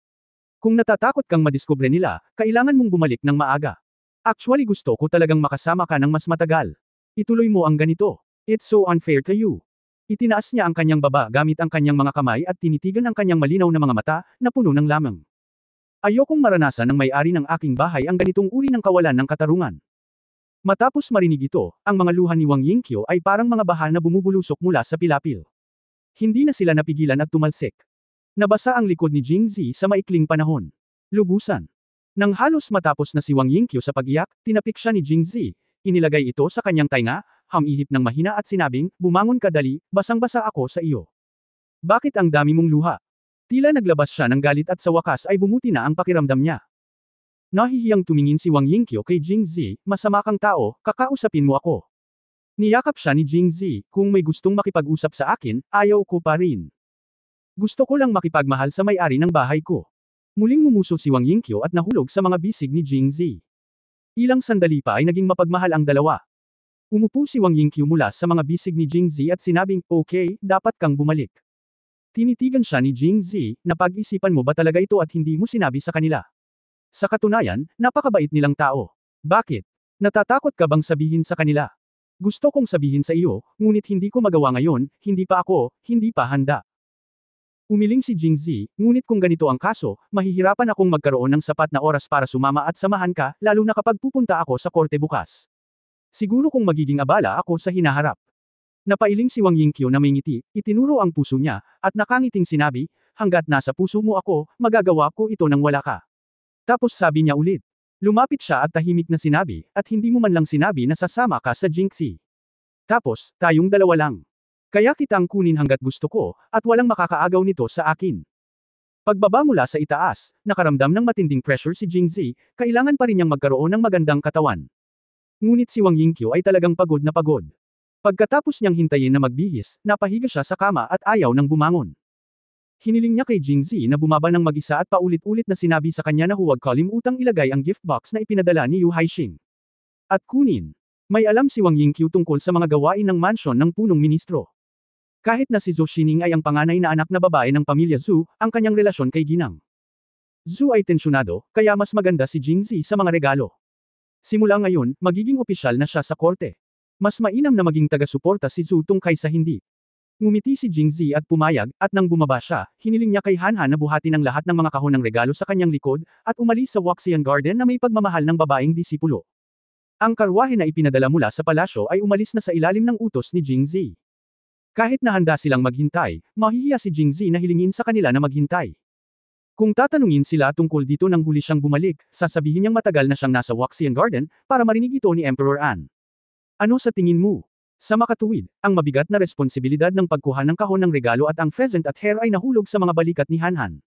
Kung natatakot kang madiskubre nila, kailangan mong bumalik ng maaga. Actually gusto ko talagang makasama ka ng mas matagal. Ituloy mo ang ganito. It's so unfair to you. Itinaas niya ang kanyang baba gamit ang kanyang mga kamay at tinitigan ang kanyang malinaw na mga mata, na puno ng lamang. Ayokong maranasan ng may-ari ng aking bahay ang ganitong uri ng kawalan ng katarungan. Matapos marinig ito, ang mga luha ni Wang Yingqiu ay parang mga baha na bumubulusok mula sa pilapil. Hindi na sila napigilan at tumalsik. Nabasa ang likod ni Jingzi sa maikling panahon. Lubusan. Nang halos matapos na si Wang Yingqiu sa pag-iyak, tinapik siya ni Jingzi, inilagay ito sa kanyang tainga, hamihip ng mahina at sinabing, bumangon ka dali, basang-basa ako sa iyo. Bakit ang dami mong luha? Tila naglabas siya ng galit at sa wakas ay bumuti na ang pakiramdam niya. Nahihiyang tumingin si Wang Yingqiu kay Jingzi, masama kang tao, kakausapin mo ako. Niyakap siya ni Jingzi, kung may gustong makipag-usap sa akin, ayaw ko pa rin. Gusto ko lang makipagmahal sa may-ari ng bahay ko. Muling mumuso si Wang Yingqiu at nahulog sa mga bisig ni Jingzi. Ilang sandali pa ay naging mapagmahal ang dalawa. Umupo si Wang Yingqiu mula sa mga bisig ni Jingzi at sinabing, okay, dapat kang bumalik. Tinitigan siya ni Jingzi, napag-isipan mo ba talaga ito at hindi mo sinabi sa kanila? Sa katunayan, napakabait nilang tao. Bakit? Natatakot ka bang sabihin sa kanila? Gusto kong sabihin sa iyo, ngunit hindi ko magawa ngayon, hindi pa handa. Umiling si Jingzi, ngunit kung ganito ang kaso, mahihirapan akong magkaroon ng sapat na oras para sumama at samahan ka, lalo na kapag pupunta ako sa korte bukas. Siguro kung magiging abala ako sa hinaharap. Napailing si Wang Yingqiu na may ngiti, itinuro ang puso niya, at nakangiting sinabi, hanggat nasa puso mo ako, magagawa ko ito nang wala ka. Tapos sabi niya ulit. Lumapit siya at tahimik na sinabi, at hindi mo man lang sinabi na sasama ka sa Jingxi. Tapos, tayong dalawa lang. Kaya kitang kunin hanggat gusto ko, at walang makakaagaw nito sa akin. Pagbaba mula sa itaas, nakaramdam ng matinding pressure si Jingzi, kailangan pa rin niyang magkaroon ng magandang katawan. Ngunit si Wang Yingqiu ay talagang pagod na pagod. Pagkatapos niyang hintayin na magbihis, napahiga siya sa kama at ayaw nang bumangon. Hiniling niya kay Jingzi na bumaba ng mag-isa at paulit-ulit na sinabi sa kanya na huwag kalimutang ilagay ang gift box na ipinadala ni Yu Haixing. At kunin. May alam si Wang Yingqiu tungkol sa mga gawain ng mansyon ng punong ministro. Kahit na si Zhou Xining ay ang panganay na anak na babae ng pamilya Zhu, ang kanyang relasyon kay Ginang Zhu ay tensyonado, kaya mas maganda si Jingzi sa mga regalo. Simula ngayon, magiging opisyal na siya sa korte. Mas mainam na maging taga-suporta si Zhu Tung kaysa hindi. Ngumiti si Jingzi at pumayag, at nang bumaba siya, hiniling niya kay Hanhan na buhatin ang lahat ng mga kahon ng regalo sa kanyang likod, at umalis sa Waxian Garden na may pagmamahal ng babaeng disipulo. Ang karwahe na ipinadala mula sa palasyo ay umalis na sa ilalim ng utos ni Jingzi. Kahit na handa silang maghintay, mahihiya si Jingzi na hilingin sa kanila na maghintay. Kung tatanungin sila tungkol dito nang huli siyang bumalik, sasabihin niyang matagal na siyang nasa Waxian Garden, para marinig ito ni Emperor An. Ano sa tingin mo? Sa makatuwid, ang mabigat na responsibilidad ng pagkuha ng kahon ng regalo at ang pheasant at hare ay nahulog sa mga balikat ni Hanhan.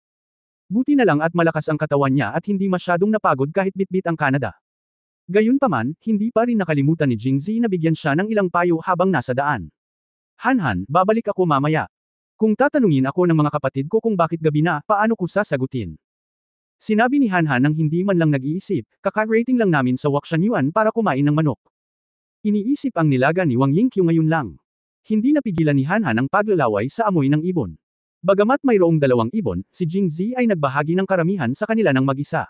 Buti na lang at malakas ang katawan niya at hindi masyadong napagod kahit bitbit ang Canada. Gayunpaman, hindi pa rin nakalimutan ni Jingzi na bigyan siya ng ilang payo habang nasa daan. Hanhan, babalik ako mamaya. Kung tatanungin ako ng mga kapatid ko kung bakit gabi na, paano ko sasagutin? Sinabi ni Hanhan nang hindi man lang nag-iisip, kaka-rating lang namin sa Wakshan Yuan para kumain ng manok. Iniisip ang nilaga ni Wang Yingqiu ngayon lang. Hindi napigilan ni Hanhan ang paglalaway sa amoy ng ibon. Bagamat mayroong dalawang ibon, si Jingzi ay nagbahagi ng karamihan sa kanila ng mag-isa.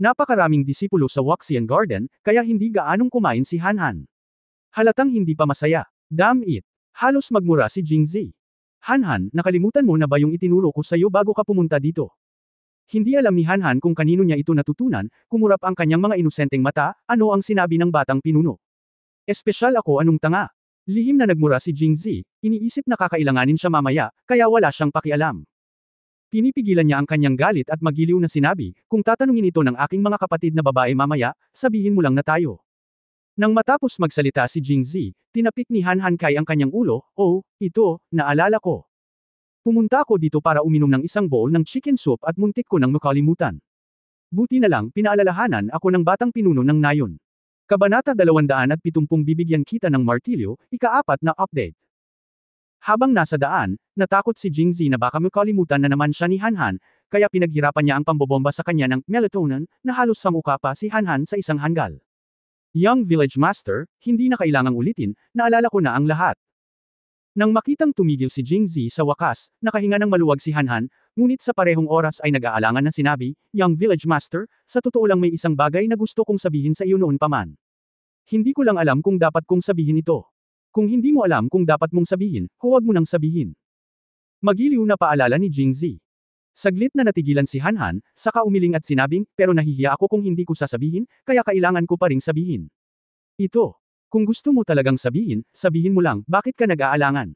Napakaraming disipulo sa Waxian Garden, kaya hindi gaanong kumain si Hanhan. Halatang hindi pa masaya. Damn it! Halos magmura si Jingzi. Hanhan, nakalimutan mo na ba yung itinuro ko sa'yo bago ka pumunta dito? Hindi alam ni Hanhan kung kanino niya ito natutunan, kumurap ang kanyang mga inosenteng mata, ano ang sinabi ng batang pinuno. Espesyal ako anong tanga. Lihim na nagmura si Jingzi, iniisip na kakailanganin siya mamaya, kaya wala siyang pakialam. Pinipigilan niya ang kanyang galit at magiliw na sinabi, kung tatanungin ito ng aking mga kapatid na babae mamaya, sabihin mo lang na tayo. Nang matapos magsalita si Jingzi, tinapik ni Hanhan Kai ang kanyang ulo, oh, ito, naalala ko. Pumunta ako dito para uminom ng isang bowl ng chicken soup at muntik ko nang makalimutan. Buti na lang pinaalalahanan ako ng batang pinuno ng nayon. Kabanata 270 bibigyan kita ng martilyo, ika-4 na update. Habang nasa daan, natakot si Jingzi na baka makalimutan na naman siya ni Hanhan, kaya pinaghirapan niya ang pambobomba sa kanya ng melatonin, na halos samuka pa si Hanhan sa isang hanggal. Young Village Master, hindi na kailangang ulitin, naalala ko na ang lahat. Nang makitang tumigil si Jingzi sa wakas, nakahinga ng maluwag si Hanhan, ngunit sa parehong oras ay nag-aalangan na sinabi, Young Village Master, sa totoo lang may isang bagay na gusto kong sabihin sa iyo noon pa man. Hindi ko lang alam kung dapat kong sabihin ito. Kung hindi mo alam kung dapat mong sabihin, huwag mo nang sabihin. Magiliw na paalala ni Jingzi. Saglit na natigilan si Hanhan, saka umiling at sinabing, pero nahihiya ako kung hindi ko sasabihin, kaya kailangan ko pa ring sabihin. Ito. Kung gusto mo talagang sabihin, sabihin mo lang, bakit ka nag-aalangan?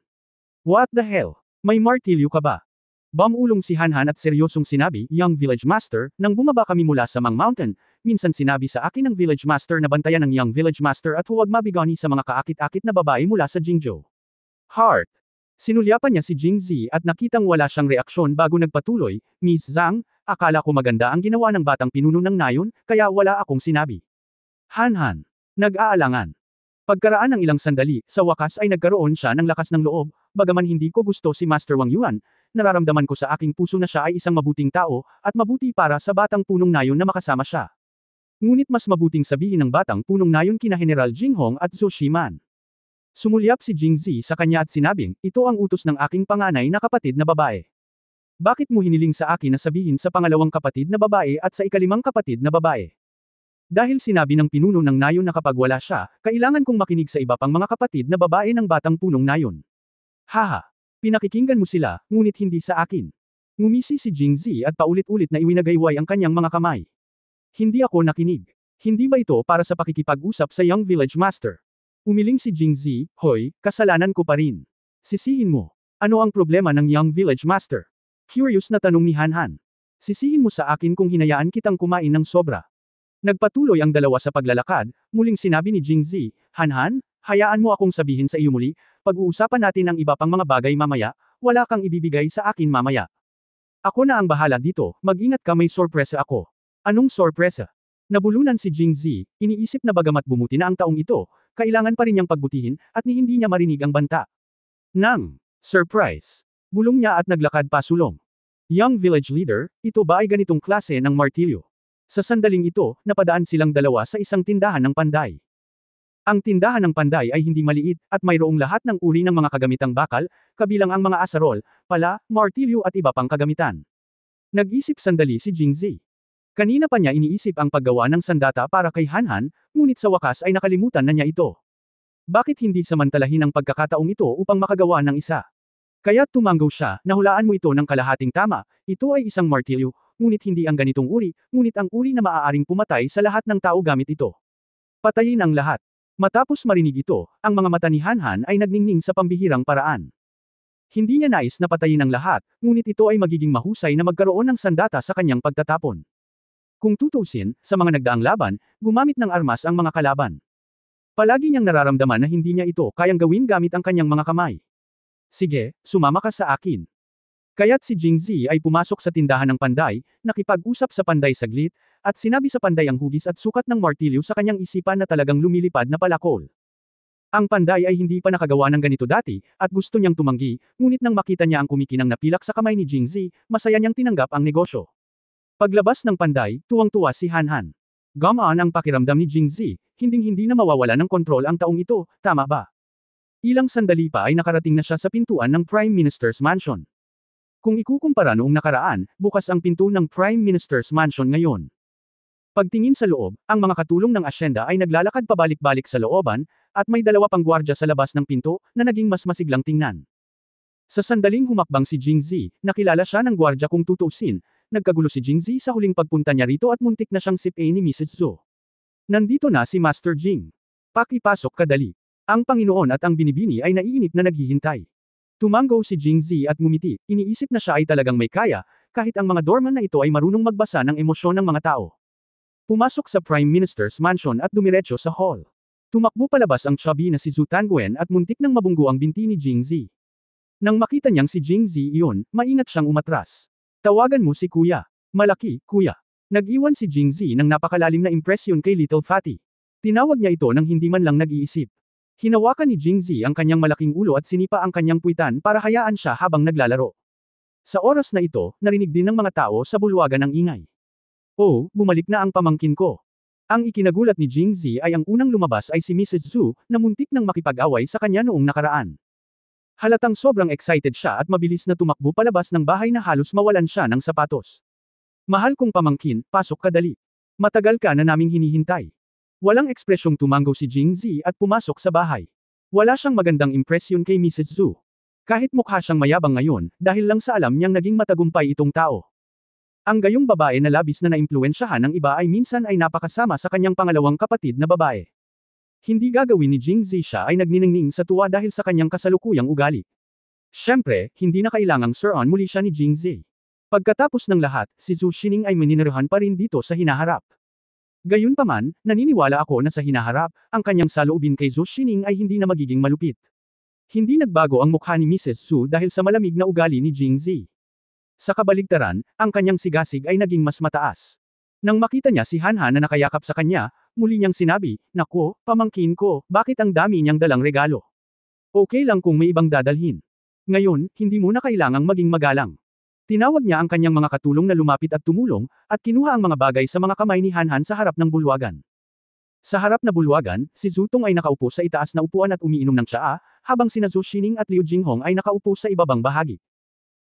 What the hell? May martilyo ka ba? Bumulong si Hanhan at seryosong sinabi, Young Village Master, nang bumaba kami mula sa Mang Mountain, minsan sinabi sa akin ng Village Master na bantayan ng Young Village Master at huwag mabigani sa mga kaakit-akit na babae mula sa Jingzhou. Heart. Sinulyapan niya si Jingzi at nakitang wala siyang reaksyon bago nagpatuloy, Miss Zhang, akala ko maganda ang ginawa ng batang pinuno ng nayon, kaya wala akong sinabi. Hanhan. Nag-aalangan. Pagkaraan ng ilang sandali, sa wakas ay nagkaroon siya ng lakas ng loob, bagaman hindi ko gusto si Master Wang Yuan, nararamdaman ko sa aking puso na siya ay isang mabuting tao, at mabuti para sa batang punong nayon na makasama siya. Ngunit mas mabuting sabihin ng batang punong nayon kina General Jinghong at Zhou Shiman. Sumulyap si Jingzi sa kanya at sinabing, ito ang utos ng aking panganay na kapatid na babae. Bakit mo hiniling sa akin na sabihin sa pangalawang kapatid na babae at sa ikalimang kapatid na babae? Dahil sinabi ng pinuno ng nayon na kapag wala siya, kailangan kong makinig sa iba pang mga kapatid na babae ng batang punong nayon. Haha. Pinakikinggan mo sila, ngunit hindi sa akin. Ngumisi si Jingzi at paulit-ulit na iwinagayway ang kanyang mga kamay. Hindi ako nakinig. Hindi ba ito para sa pakikipag-usap sa Young Village Master? Umiling si Jingzi, hoy, kasalanan ko pa rin. Sisihin mo. Ano ang problema ng Young Village Master? Curious na tanong ni Hanhan. Sisihin mo sa akin kung hinayaan kitang kumain ng sobra. Nagpatuloy ang dalawa sa paglalakad, muling sinabi ni Jingzi, Hanhan, hayaan mo akong sabihin sa iyo muli, pag-uusapan natin ang iba pang mga bagay mamaya, wala kang ibibigay sa akin mamaya. Ako na ang bahala dito, mag-ingat ka may sorpresa ako. Anong sorpresa? Nabulunan si Jingzi, iniisip na bagamat bumuti na ang taong ito, kailangan pa rin niyang pagbutihin, at ni hindi niya marinig ang banta. Nang surprise. Bulong niya at naglakad pasulong. Young Village Leader, ito ba ay ganitong klase ng martilyo? Sa sandaling ito, napadaan silang dalawa sa isang tindahan ng panday. Ang tindahan ng panday ay hindi maliit, at mayroong lahat ng uri ng mga kagamitang bakal, kabilang ang mga asarol, pala, martilyo at iba pang kagamitan. Nag-isip sandali si Jingzi. Kanina pa niya iniisip ang paggawa ng sandata para kay Hanhan, ngunit sa wakas ay nakalimutan na niya ito. Bakit hindi samantalahin ang pagkakataong ito upang makagawa ng isa? Kaya tumanggo siya, nahulaan mo ito ng kalahating tama, ito ay isang martilyo, ngunit hindi ang ganitong uri, ngunit ang uri na maaaring pumatay sa lahat ng tao gamit ito. Patayin ang lahat. Matapos marinig ito, ang mga mata ni Hanhan ay nagningning sa pambihirang paraan. Hindi niya nais na patayin ang lahat, ngunit ito ay magiging mahusay na magkaroon ng sandata sa kanyang pagtatapon. Kung tutuusin, sa mga nagdaang laban, gumamit ng armas ang mga kalaban. Palagi niyang nararamdaman na hindi niya ito kayang gawin gamit ang kanyang mga kamay. Sige, sumama ka sa akin. Kaya't si Jingzi ay pumasok sa tindahan ng panday, nakipag-usap sa panday saglit, at sinabi sa panday ang hugis at sukat ng martilyo sa kanyang isipan na talagang lumilipad na palakol. Ang panday ay hindi pa nakagawa ng ganito dati, at gusto niyang tumanggi, ngunit nang makita niya ang kumikinang na pilak sa kamay ni Jingzi, masaya niyang tinanggap ang negosyo. Paglabas ng panday, tuwang-tuwa si Hanhan. Gamaan ang pakiramdam ni Jingzi, hinding-hindi na mawawala ng kontrol ang taong ito, tama ba? Ilang sandali pa ay nakarating na siya sa pintuan ng Prime Minister's Mansion. Kung ikukumpara noong nakaraan, bukas ang pinto ng Prime Minister's Mansion ngayon. Pagtingin sa loob, ang mga katulong ng asyenda ay naglalakad pabalik-balik sa looban, at may dalawa pang gwardya sa labas ng pinto, na naging mas masiglang tingnan. Sa sandaling humakbang si Jingzi, nakilala siya ng gwardya kung tutuusin, nagkagulo si Jingzi sa huling pagpunta niya rito at muntik na siyang sip-A ni Mrs. Zhou. Nandito na si Master Jing. Pakipasok kadali. Ang Panginoon at ang binibini ay naiinip na naghihintay. Tumanggo si Jingzi at ngumiti, iniisip na siya ay talagang may kaya, kahit ang mga doorman na ito ay marunong magbasa ng emosyon ng mga tao. Pumasok sa Prime Minister's Mansion at dumiretso sa hall. Tumakbo palabas ang chubby na si Zhu Tangguan at muntik nang mabunggo ang binti ni Jingzi. Nang makita niyang si Jingzi iyon, maingat siyang umatras. Tawagan mo si Kuya. Malaki, Kuya. Nag-iwan si Jingzi ng napakalalim na impresyon kay Little Fatty. Tinawag niya ito nang hindi man lang nag-iisip. Hinawakan ni Jingzi ang kanyang malaking ulo at sinipa ang kanyang puwitan para hayaan siya habang naglalaro. Sa oras na ito, narinig din ng mga tao sa bulwagan ang ingay. Oh, bumalik na ang pamangkin ko. Ang ikinagulat ni Jingzi ay ang unang lumabas ay si Mrs. Zhu, na muntik nang makipag-away sa kanya noong nakaraan. Halatang sobrang excited siya at mabilis na tumakbo palabas ng bahay na halos mawalan siya ng sapatos. Mahal kong pamangkin, pasok ka dali. Matagal ka na naming hinihintay. Walang ekspresyong tumango si Jingzi at pumasok sa bahay. Wala siyang magandang impresyon kay Mrs. Zhu. Kahit mukha siyang mayabang ngayon, dahil lang sa alam niyang naging matagumpay itong tao. Ang gayong babae na labis na naimpluwensyahan ng iba ay minsan ay napakasama sa kanyang pangalawang kapatid na babae. Hindi gagawin ni Jingzi siya ay nagniningning sa tuwa dahil sa kanyang kasalukuyang ugali. Siyempre, hindi na kailangang suruan muli siya ni Jingzi. Pagkatapos ng lahat, si Zhu Xining ay mininirehan pa rin dito sa hinaharap. Gayunpaman, naniniwala ako na sa hinaharap, ang kanyang saloobin kay Zhu Xining ay hindi na magiging malupit. Hindi nagbago ang mukha ni Mrs. Zhu dahil sa malamig na ugali ni Jingzi. Sa kabaligtaran, ang kanyang sigasig ay naging mas mataas. Nang makita niya si Hanhan na nakayakap sa kanya, muli niyang sinabi, "Nako, pamangkin ko, bakit ang dami niyang dalang regalo? Okay lang kung may ibang dadalhin. Ngayon, hindi mo na kailangang maging magalang." Tinawag niya ang kanyang mga katulong na lumapit at tumulong, at kinuha ang mga bagay sa mga kamay ni Hanhan sa harap ng bulwagan. Sa harap na bulwagan, si Zhu Tong ay nakaupo sa itaas na upuan at umiinom ng tsaa, habang sina Zhu Xining at Liu Jinghong ay nakaupo sa ibabang bahagi.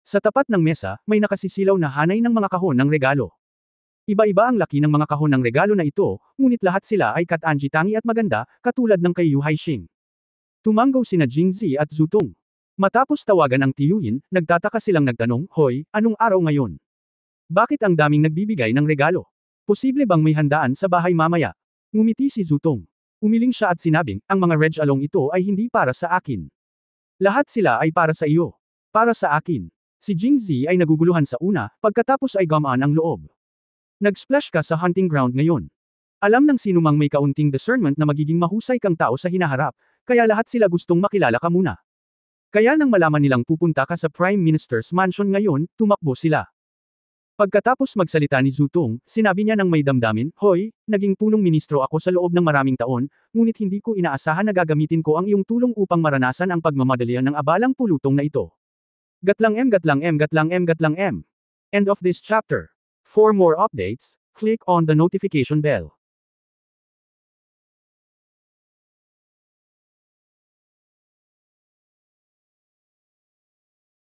Sa tapat ng mesa, may nakasisilaw na hanay ng mga kahon ng regalo. Iba-iba ang laki ng mga kahon ng regalo na ito, ngunit lahat sila ay kat-anji tangi at maganda, katulad ng kay Yu Haixing. Tumango sina Jingzi at Zhu Tong. Matapos tawagan ang tiyuhin, nagtataka silang nagtanong, "Hoy, anong araw ngayon? Bakit ang daming nagbibigay ng regalo? Posible bang may handaan sa bahay mamaya?" Ngumiti si Zhu Tong. Umiling siya at sinabing, "Ang mga regalong ito ay hindi para sa akin. Lahat sila ay para sa iyo. Para sa akin." Si Jingzi ay naguguluhan sa una, pagkatapos ay gumaan ang loob. Nag-splash ka sa hunting ground ngayon. Alam ng sinumang may kaunting discernment na magiging mahusay kang tao sa hinaharap, kaya lahat sila gustong makilala ka muna. Kaya nang malaman nilang pupunta ka sa Prime Minister's Mansion ngayon, tumakbo sila. Pagkatapos magsalita ni Zhu Tong, sinabi niya ng may damdamin, "Hoy, naging punong ministro ako sa loob ng maraming taon, ngunit hindi ko inaasahan na gagamitin ko ang iyong tulong upang maranasan ang pagmamadalian ng abalang pulutong na ito. Gatlang M gatlang M gatlang M gatlang M. End of this chapter. For more updates, click on the notification bell.